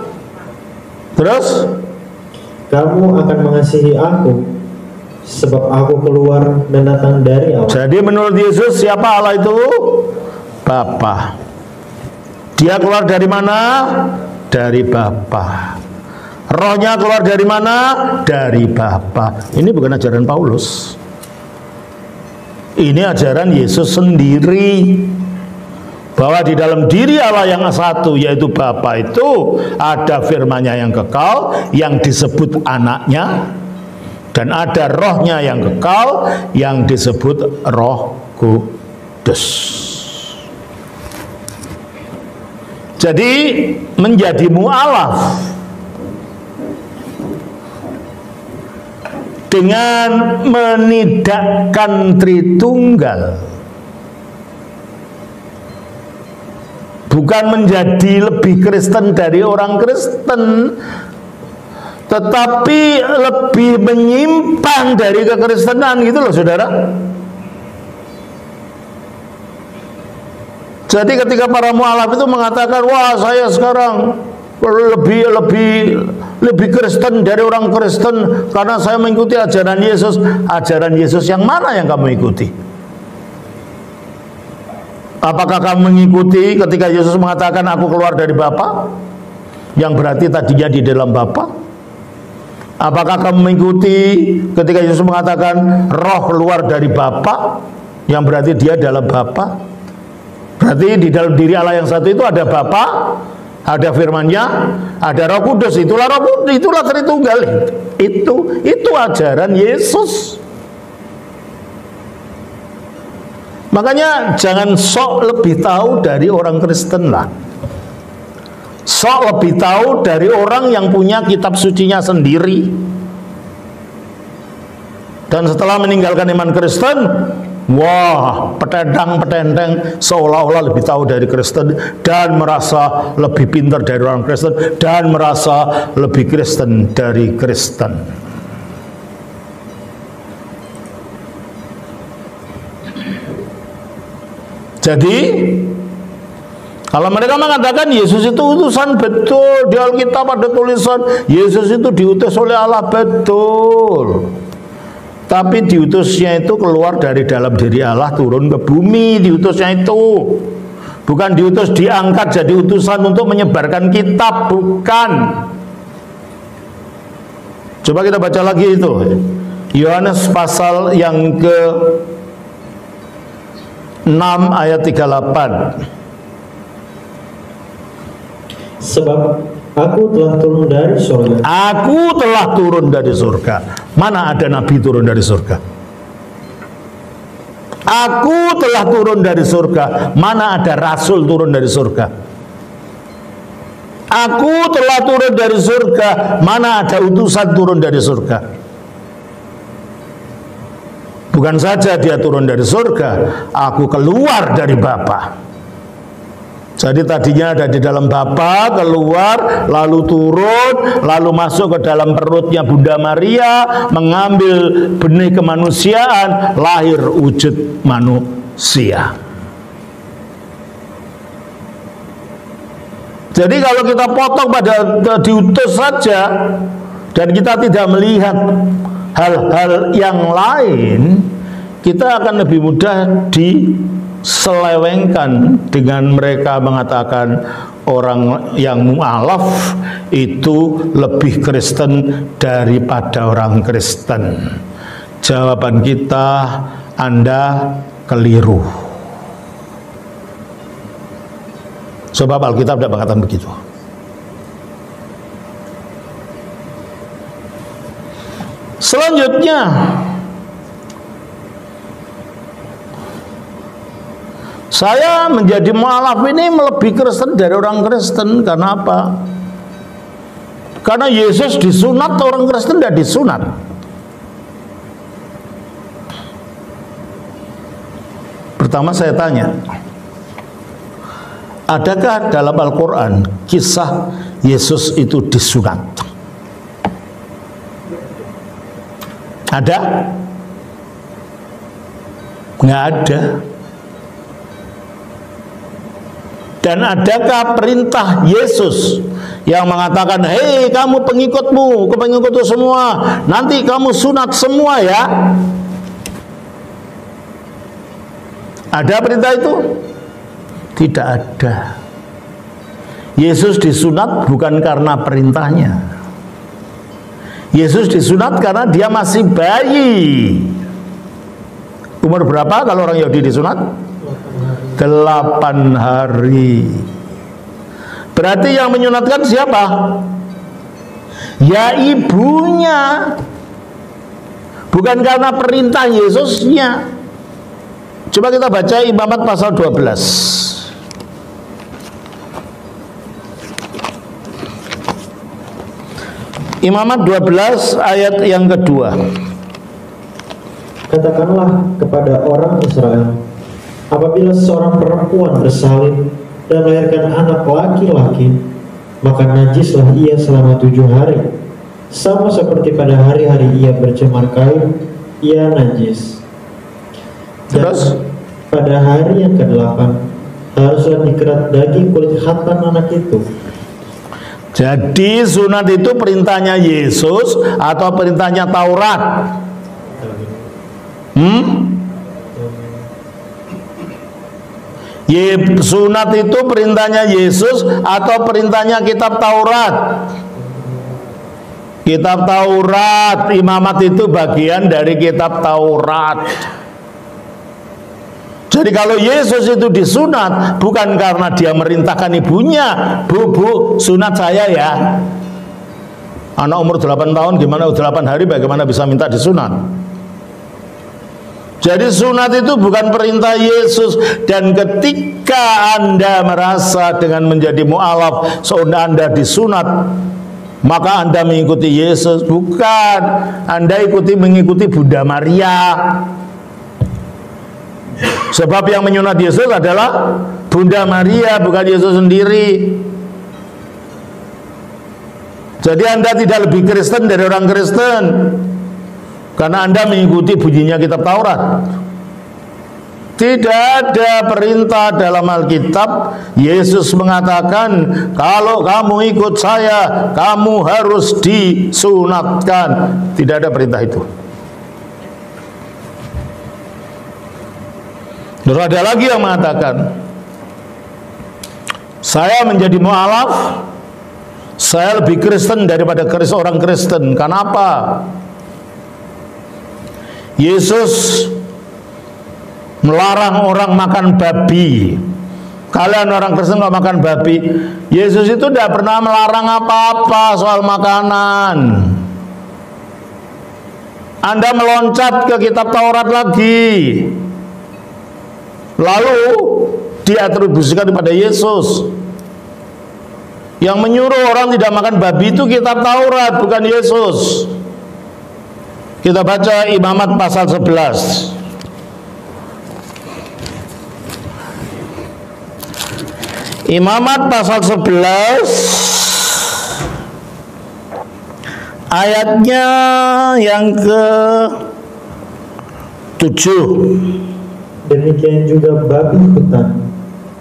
Terus kamu akan mengasihi aku, sebab aku keluar dan datang dari Allah. Jadi menurut Yesus siapa Allah itu? Bapa. Dia keluar dari mana? Dari Bapa. Rohnya keluar dari mana? Dari Bapa. Ini bukan ajaran Paulus. Ini ajaran Yesus sendiri. Bahwa di dalam diri Allah yang satu, yaitu Bapa itu ada firman-Nya yang kekal, yang disebut anaknya, dan ada rohnya yang kekal, yang disebut Roh Kudus. Jadi menjadi mu'alaf dengan menidakkan Tritunggal, bukan menjadi lebih Kristen dari orang Kristen, tetapi lebih menyimpang dari kekristenan, gitu loh saudara. Jadi ketika para mu'alaf itu mengatakan, wah saya sekarang lebih Kristen dari orang Kristen karena saya mengikuti ajaran Yesus. Ajaran Yesus yang mana yang kamu ikuti? Apakah kamu mengikuti ketika Yesus mengatakan aku keluar dari Bapa, yang berarti tadinya di dalam Bapa? Apakah kamu mengikuti ketika Yesus mengatakan roh keluar dari Bapa, yang berarti dia dalam Bapa? Berarti di dalam diri Allah yang satu itu ada Bapa, ada firman-Nya, ada Roh Kudus. Itulah Roh Kudus, itulah Tritunggal. Itu ajaran Yesus. Makanya jangan sok lebih tahu dari orang Kristen lah. Sok lebih tahu dari orang yang punya kitab sucinya sendiri. Dan setelah meninggalkan iman Kristen, wah, petendang-petendang seolah-olah lebih tahu dari Kristen dan merasa lebih pintar dari orang Kristen dan merasa lebih Kristen dari Kristen. Jadi kalau mereka mengatakan Yesus itu utusan, betul. Di Alkitab ada tulisan Yesus itu diutus oleh Allah, betul. Tapi diutusnya itu keluar dari dalam diri Allah, turun ke bumi. Diutusnya itu bukan diutus diangkat jadi utusan untuk menyebarkan kitab, bukan. Coba kita baca lagi itu Yohanes pasal yang ke 6 ayat 38. Sebab Aku telah turun dari surga. Aku telah turun dari surga. Mana ada nabi turun dari surga? Aku telah turun dari surga. Mana ada rasul turun dari surga? Aku telah turun dari surga. Mana ada utusan turun dari surga? Bukan saja dia turun dari surga, aku keluar dari Bapa. Jadi tadinya ada di dalam Bapa, keluar, lalu turun, lalu masuk ke dalam perutnya Bunda Maria, mengambil benih kemanusiaan, lahir wujud manusia. Jadi kalau kita potong pada diutus saja, dan kita tidak melihat hal-hal yang lain, kita akan lebih mudah diselewengkan dengan mereka mengatakan orang yang mu'alaf itu lebih Kristen daripada orang Kristen. Jawaban kita, Anda keliru. Sebab Alkitab tidak mengatakan begitu. Selanjutnya, saya menjadi mu'alaf ini lebih Kristen dari orang Kristen. Karena apa? Karena Yesus disunat, orang Kristen tidak disunat. Pertama saya tanya, adakah dalam Al-Quran kisah Yesus itu disunat? Ada? Nggak ada. Dan adakah perintah Yesus yang mengatakan, hei kamu pengikutku semua, nanti kamu sunat semua ya? Ada perintah itu? Tidak ada. Yesus disunat bukan karena perintahnya. Yesus disunat karena dia masih bayi. Umur berapa kalau orang Yahudi disunat? 8 hari. Berarti yang menyunatkan siapa? Ya ibunya. Bukan karena perintah Yesusnya. Coba kita baca Imamat pasal 12. Imamat 12 ayat yang kedua. Katakanlah kepada orang Israel, apabila seorang perempuan bersalin dan melahirkan anak laki-laki, maka najislah ia selama 7 hari. Sama seperti pada hari-hari ia bercemar kain, ia najis. Dan Terus? pada hari yang ke-8 haruslah dikerat daging kulit khatan anak itu. Jadi sunat itu perintahnya Yesus atau perintahnya Taurat? Sunat itu perintahnya Yesus atau perintahnya kitab Taurat? Kitab Taurat. Imamat itu bagian dari kitab Taurat. Jadi kalau Yesus itu disunat bukan karena dia merintahkan ibunya, bu, sunat saya ya. Anak umur 8 tahun gimana, 8 hari bagaimana bisa minta disunat? Jadi sunat itu bukan perintah Yesus. Dan ketika Anda merasa dengan menjadi mu'alaf seolah Anda disunat, maka Anda mengikuti Yesus. Bukan, Anda mengikuti Bunda Maria. Sebab yang menyunat Yesus adalah Bunda Maria, bukan Yesus sendiri. Jadi Anda tidak lebih Kristen dari orang Kristen karena Anda mengikuti bunyinya kitab Taurat. Tidak ada perintah dalam Alkitab Yesus mengatakan, kalau kamu ikut saya, kamu harus disunatkan. Tidak ada perintah itu. Terus ada lagi yang mengatakan, saya menjadi mu'alaf, saya lebih Kristen daripada orang Kristen. Kenapa? Yesus melarang orang makan babi, Kalian orang Kristen kok makan babi? Yesus itu tidak pernah melarang apa-apa soal makanan. Anda meloncat ke kitab Taurat lagi, lalu diatribusikan kepada Yesus. Yang menyuruh orang tidak makan babi itu kitab Taurat, bukan Yesus. Kita baca Imamat pasal 11. Imamat pasal 11 ayatnya yang ke-7. Demikian juga babi hutan,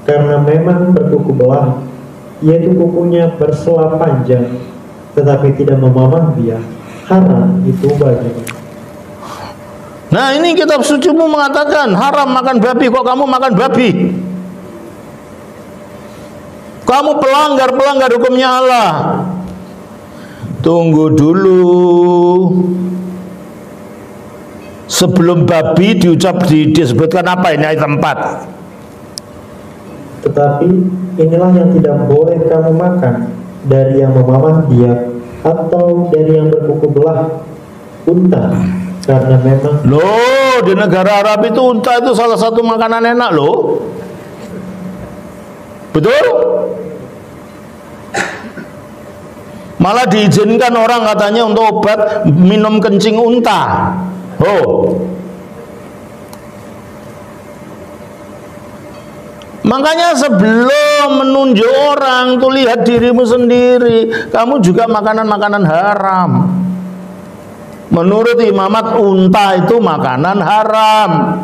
karena memang berkuku belah, yaitu kukunya bersela panjang, tetapi tidak memamah biak, haram itu baginya. Nah, ini kitab sucimu mengatakan haram makan babi, kok kamu makan babi? Kamu pelanggar hukumnya Allah. Tunggu dulu. Sebelum babi disebutkan apa ini ayat 4? Tetapi inilah yang tidak boleh kamu makan, dari yang memamah biak atau dari yang berkuku belah, unta, karena memang loh, di negara Arab itu unta itu salah satu makanan enak loh. Betul? Malah diizinkan orang katanya untuk obat minum kencing unta. Oh. Makanya sebelum menunjuk orang tuh lihat dirimu sendiri. Kamu juga makanan-makanan haram. Menurut Imamat, unta itu makanan haram.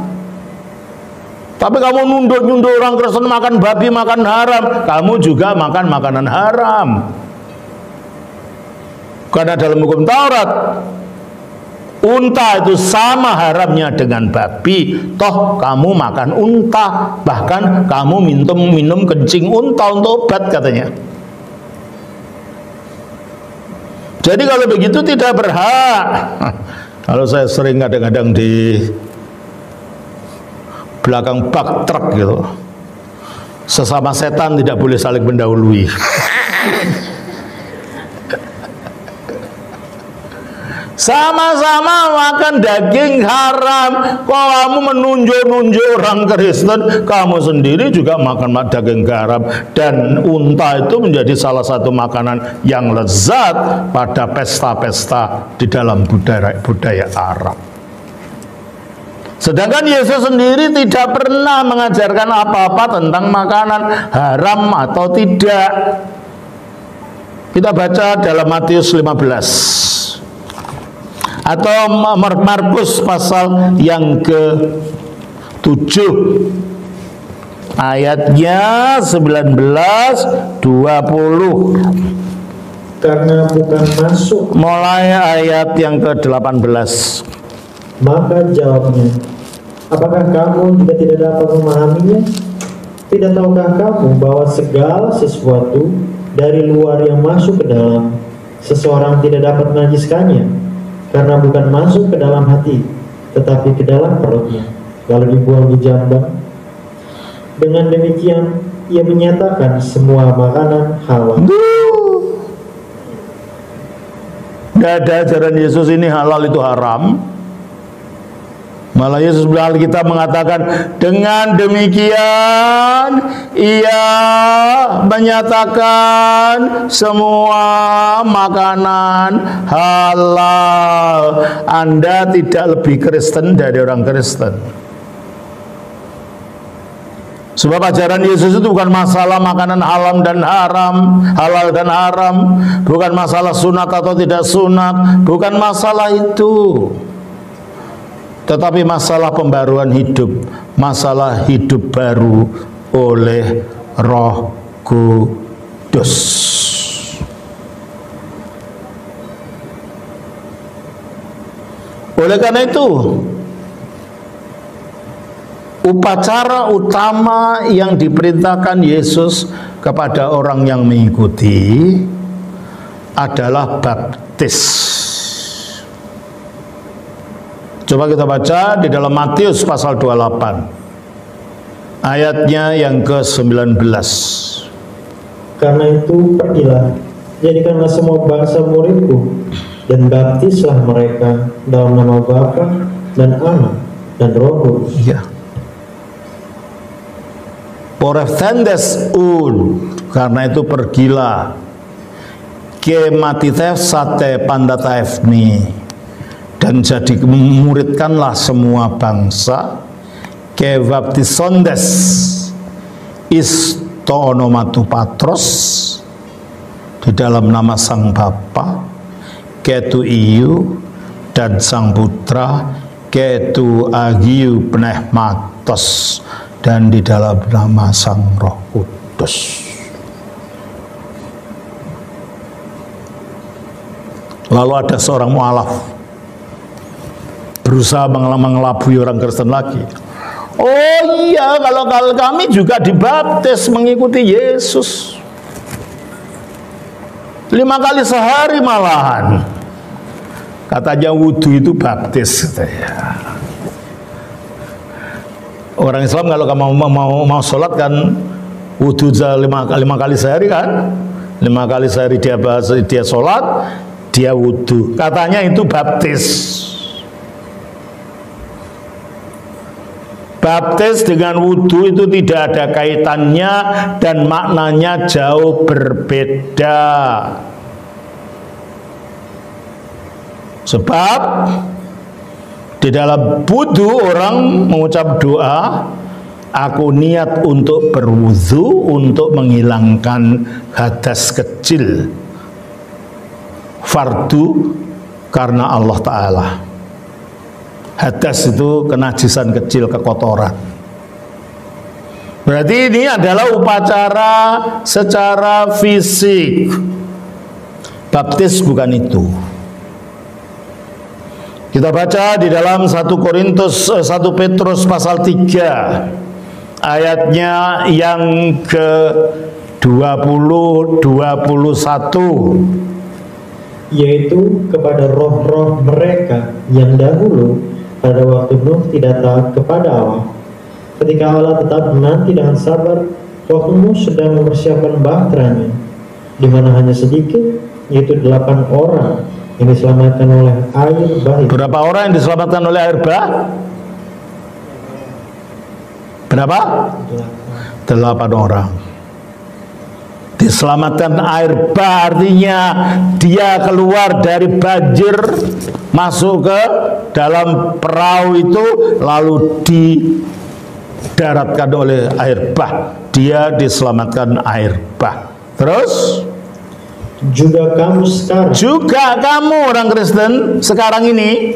Tapi kamu nunduk-nunduk orang Kristen makan babi, makan haram. Kamu juga makan makanan haram. Karena dalam hukum Taurat, unta itu sama haramnya dengan babi. Toh kamu makan unta, bahkan kamu minum kencing unta untuk obat katanya. Jadi kalau begitu tidak berhak. Kalau saya sering kadang-kadang di belakang bak truk gitu, sesama setan tidak boleh saling mendahului. Sama-sama makan daging haram. Kok kamu menunjuk-nunjuk orang Kristen, kamu sendiri juga makan daging haram. Dan unta itu menjadi salah satu makanan yang lezat pada pesta-pesta di dalam budaya Arab. Sedangkan Yesus sendiri tidak pernah mengajarkan apa-apa tentang makanan haram atau tidak. Kita baca dalam Matius 15 atau Markus pasal yang ke-7 ayatnya 19-20. Karena bukan masuk, mulai ayat yang ke-18. Maka jawabnya, apakah kamu juga tidak dapat memahaminya? Tidak tahukah kamu bahwa segala sesuatu dari luar yang masuk ke dalam, seseorang tidak dapat menajiskannya, karena bukan masuk ke dalam hati, tetapi ke dalam perutnya, lalu dibuang di jambang. Dengan demikian, ia menyatakan semua makanan halal. Tidak ada ajaran Yesus ini halal itu haram. Malah Yesus dalam Alkitab mengatakan, dengan demikian ia menyatakan semua makanan halal. Anda tidak lebih Kristen dari orang Kristen. Sebab ajaran Yesus itu bukan masalah makanan halal dan haram, bukan masalah sunat atau tidak sunat, bukan masalah itu. Tetapi masalah pembaruan hidup, masalah hidup baru oleh Roh Kudus. Oleh karena itu, upacara utama yang diperintahkan Yesus kepada orang yang mengikuti adalah baptis. Coba kita baca di dalam Matius pasal 28. Ayatnya yang ke-19. Karena itu pergilah, jadikanlah semua bangsa muridku, dan baptislah mereka dalam nama Bapa dan Anak dan Roh Kudus. Ya. Poreftendes karena itu pergilah, ke matitef sate pandatefni, dan jadi muridkanlah semua bangsa, ke baptisondes isto onomatu patros, di dalam nama Sang Bapa, ketu iu dan Sang Putra, ketu agiu pneumatos, dan di dalam nama Sang Roh Kudus. Lalu ada seorang mualaf berusaha mengelabui orang Kristen lagi. Oh iya, kalau kami juga dibaptis mengikuti Yesus 5 kali sehari malahan. Katanya wudhu itu baptis, katanya. Orang Islam kalau kamu mau sholat kan wudhu 5 kali sehari kan, 5 kali sehari dia sholat, dia wudhu. Katanya itu baptis. Baptis dengan wudhu itu tidak ada kaitannya dan maknanya jauh berbeda. Sebab di dalam wudhu orang mengucap doa, aku niat untuk berwudhu untuk menghilangkan hadas kecil, fardu karena Allah Ta'ala. Hadas itu kenajisan kecil, kekotoran. Berarti ini adalah upacara secara fisik. Baptis bukan itu. Kita baca di dalam 1 Petrus pasal 3 ayatnya yang ke-20-21, yaitu kepada roh-roh mereka yang dahulu pada waktu Nuh tidak taat kepada Allah, ketika Allah tetap menanti dengan sabar waktu Nuh sedang mempersiapkan bahteranya, di mana hanya sedikit, yaitu 8 orang yang diselamatkan oleh air bah. Berapa orang yang diselamatkan oleh air bah? Berapa? 8 orang. Diselamatkan air bah artinya dia keluar dari banjir, masuk ke dalam perahu itu, lalu didaratkan oleh air bah. Dia diselamatkan air bah. Terus juga kamu sekarang, juga kamu orang Kristen sekarang ini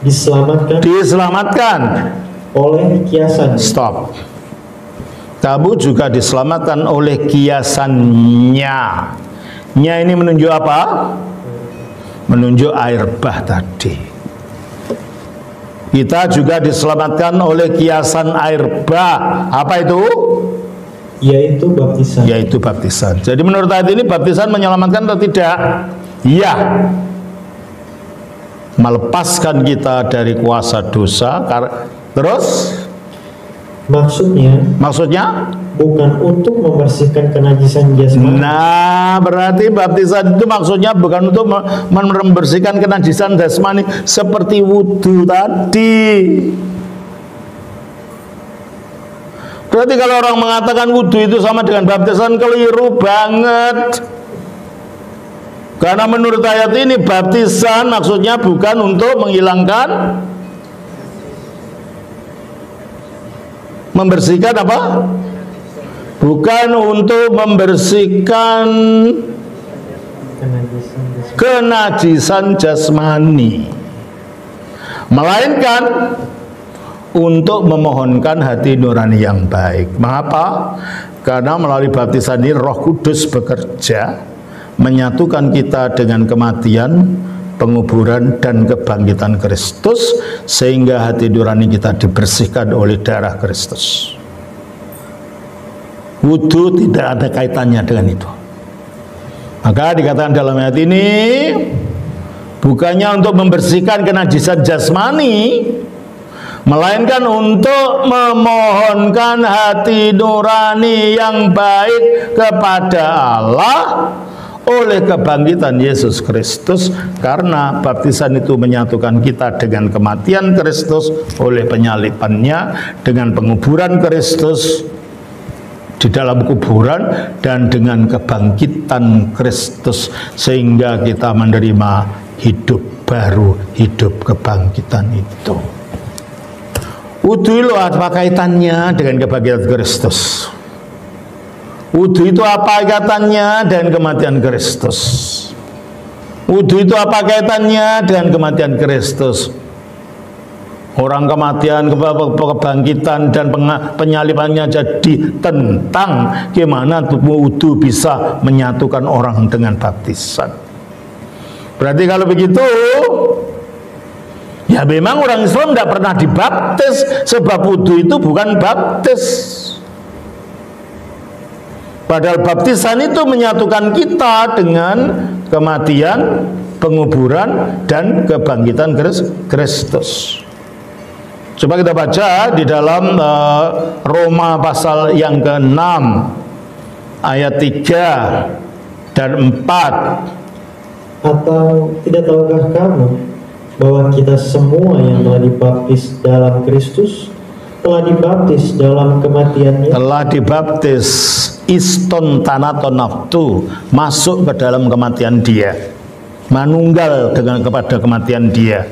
diselamatkan oleh kiasan. Stop. Kamu juga diselamatkan oleh kiasannya. Nya ini menunjuk apa? Menunjuk air bah tadi. Kita juga diselamatkan oleh kiasan air bah. Apa itu? Yaitu baptisan. Yaitu baptisan. Jadi menurut ayat ini baptisan menyelamatkan atau tidak? Iya. Melepaskan kita dari kuasa dosa. Terus? Maksudnya bukan untuk membersihkan kenajisan jasmani. Nah, berarti baptisan itu maksudnya bukan untuk membersihkan kenajisan jasmani seperti wudhu tadi. Berarti kalau orang mengatakan wudhu itu sama dengan baptisan, keliru banget. Karena menurut ayat ini baptisan maksudnya bukan untuk menghilangkan, membersihkan apa? Bukan untuk membersihkan kenajisan jasmani, melainkan untuk memohonkan hati nurani yang baik. Mengapa? Karena melalui baptisan ini Roh Kudus bekerja menyatukan kita dengan kematian, penguburan dan kebangkitan Kristus, sehingga hati nurani kita dibersihkan oleh darah Kristus. Wudhu tidak ada kaitannya dengan itu. Maka dikatakan dalam ayat ini bukannya untuk membersihkan kenajisan jasmani, melainkan untuk memohonkan hati nurani yang baik kepada Allah oleh kebangkitan Yesus Kristus, karena baptisan itu menyatukan kita dengan kematian Kristus oleh penyalibannya, dengan penguburan Kristus di dalam kuburan, dan dengan kebangkitan Kristus, sehingga kita menerima hidup baru, hidup kebangkitan itu. Wudu itu apa kaitannya dengan kebangkitan Kristus? Wudu itu apa kaitannya dengan kematian Kristus? Wudu itu apa kaitannya dengan kematian Kristus? Orang kematian, kebangkitan, dan penyalibannya jadi tentang gimana wudu bisa menyatukan orang dengan baptisan. Berarti kalau begitu, ya memang orang Islam tidak pernah dibaptis, sebab wudu itu bukan baptis. Padahal baptisan itu menyatukan kita dengan kematian, penguburan, dan kebangkitan Kristus. Coba kita baca di dalam Roma pasal yang ke-6 ayat 3 dan 4. Atau tidak tahukah kamu bahwa kita semua yang telah dibaptis dalam Kristus telah dibaptis dalam kematiannya? Telah dibaptis iston tanaton naftu, masuk ke dalam kematian dia, manunggal dengan kepada kematian dia.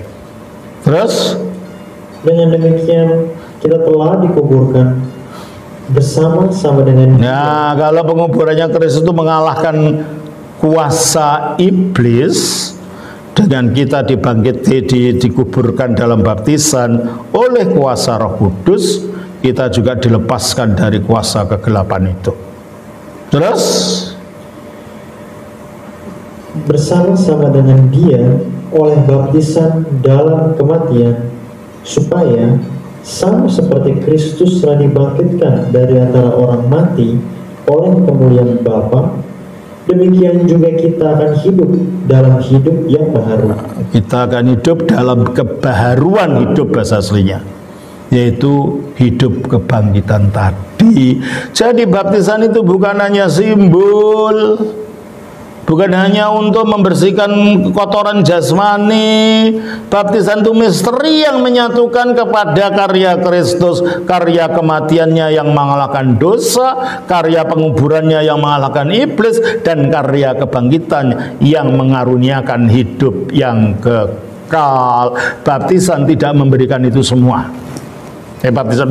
Terus dengan demikian kita telah dikuburkan bersama-sama dengan dia. Nah, kalau penguburannya Kristus itu mengalahkan kuasa iblis, dengan kita dikuburkan dalam baptisan oleh kuasa Roh Kudus, kita juga dilepaskan dari kuasa kegelapan itu. Terus bersama-sama dengan dia oleh baptisan dalam kematian, supaya sama seperti Kristus telah dibangkitkan dari antara orang mati oleh kemuliaan Bapa, demikian juga kita akan hidup dalam hidup yang baru. Kita akan hidup dalam kebaharuan hidup, bahasa aslinya, yaitu hidup kebangkitan tadi. Jadi baptisan itu bukan hanya simbol, bukan hanya untuk membersihkan kotoran jasmani. Baptisan itu misteri yang menyatukan kepada karya Kristus, karya kematiannya yang mengalahkan dosa, karya penguburannya yang mengalahkan iblis, dan karya kebangkitan yang mengaruniakan hidup yang kekal. Baptisan tidak memberikan itu semua. Baptisan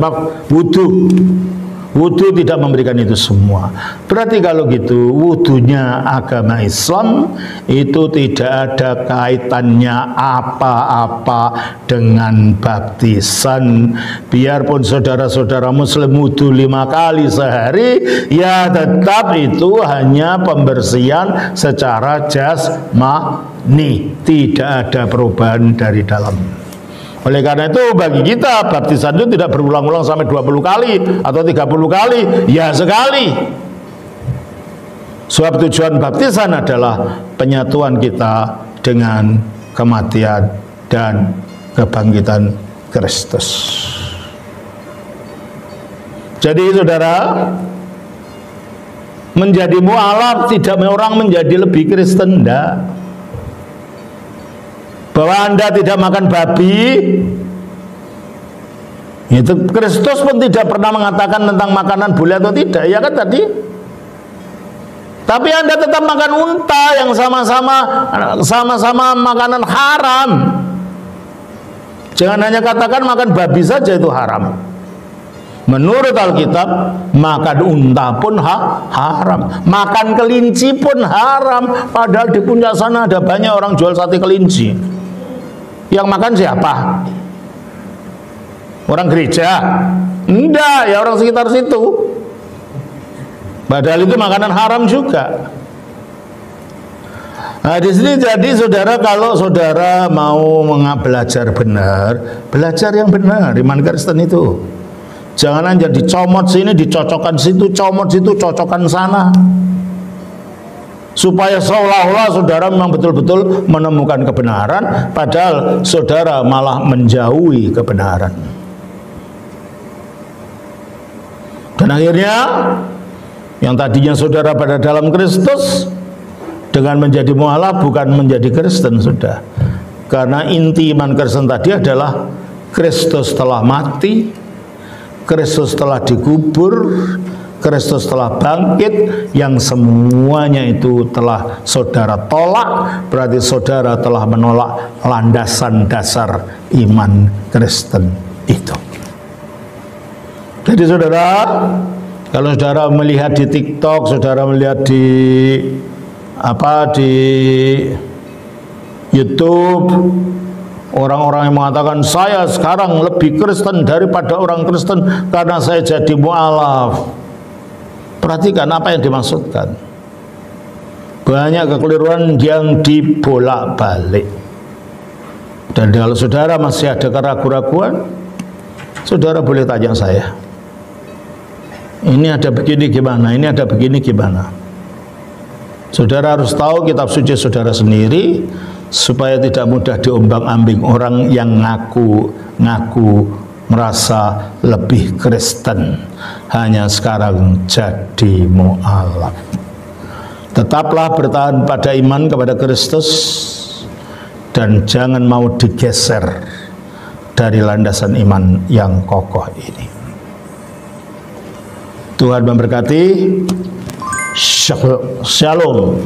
wudu tidak memberikan itu semua. Berarti kalau gitu, wudunya agama Islam itu tidak ada kaitannya apa-apa dengan baptisan. Biarpun saudara-saudara muslim wudu 5 kali sehari, ya tetap itu hanya pembersihan secara jasmani, tidak ada perubahan dari dalam. Oleh karena itu bagi kita baptisan itu tidak berulang-ulang sampai 20 kali atau 30 kali, ya sekali. Sebab tujuan baptisan adalah penyatuan kita dengan kematian dan kebangkitan Kristus. Jadi saudara, menjadi mualaf tidak orang menjadi lebih Kristen, enggak. Bahwa Anda tidak makan babi, itu Kristus pun tidak pernah mengatakan tentang makanan bule atau tidak, ya kan tadi. Tapi Anda tetap makan unta yang sama-sama makanan haram. Jangan hanya katakan makan babi saja itu haram. Menurut Alkitab, makan unta pun haram, makan kelinci pun haram. Padahal di puncak sana ada banyak orang jual sate kelinci. Yang makan siapa? Orang gereja? Enggak, ya orang sekitar situ. Padahal itu makanan haram juga. Nah, di sini jadi saudara, kalau saudara mau belajar benar, belajar yang benar iman Kristen itu. Jangan aja dicomot sini, dicocokkan situ, comot situ, cocokkan sana. Supaya seolah-olah saudara memang betul-betul menemukan kebenaran, padahal saudara malah menjauhi kebenaran. Dan akhirnya yang tadinya saudara pada dalam Kristus dengan menjadi mualaf bukan menjadi Kristen sudah. Karena inti iman Kristen tadi adalah Kristus telah mati, Kristus telah dikubur, Kristus telah bangkit, yang semuanya itu telah saudara tolak. Berarti saudara telah menolak landasan dasar iman Kristen itu. Jadi saudara, kalau saudara melihat di TikTok, saudara melihat di YouTube, orang-orang yang mengatakan saya sekarang lebih Kristen daripada orang Kristen karena saya jadi mualaf. Perhatikan apa yang dimaksudkan. Banyak kekeliruan yang dibolak-balik. Dan kalau saudara masih ada keraguan-keraguan, saudara boleh tanya saya. Ini ada begini gimana, ini ada begini gimana. Saudara harus tahu kitab suci saudara sendiri supaya tidak mudah diombang-ambing orang yang ngaku merasa lebih Kristen, hanya sekarang jadi mualaf. Tetaplah bertahan pada iman kepada Kristus dan jangan mau digeser dari landasan iman yang kokoh ini. Tuhan memberkati. Shalom.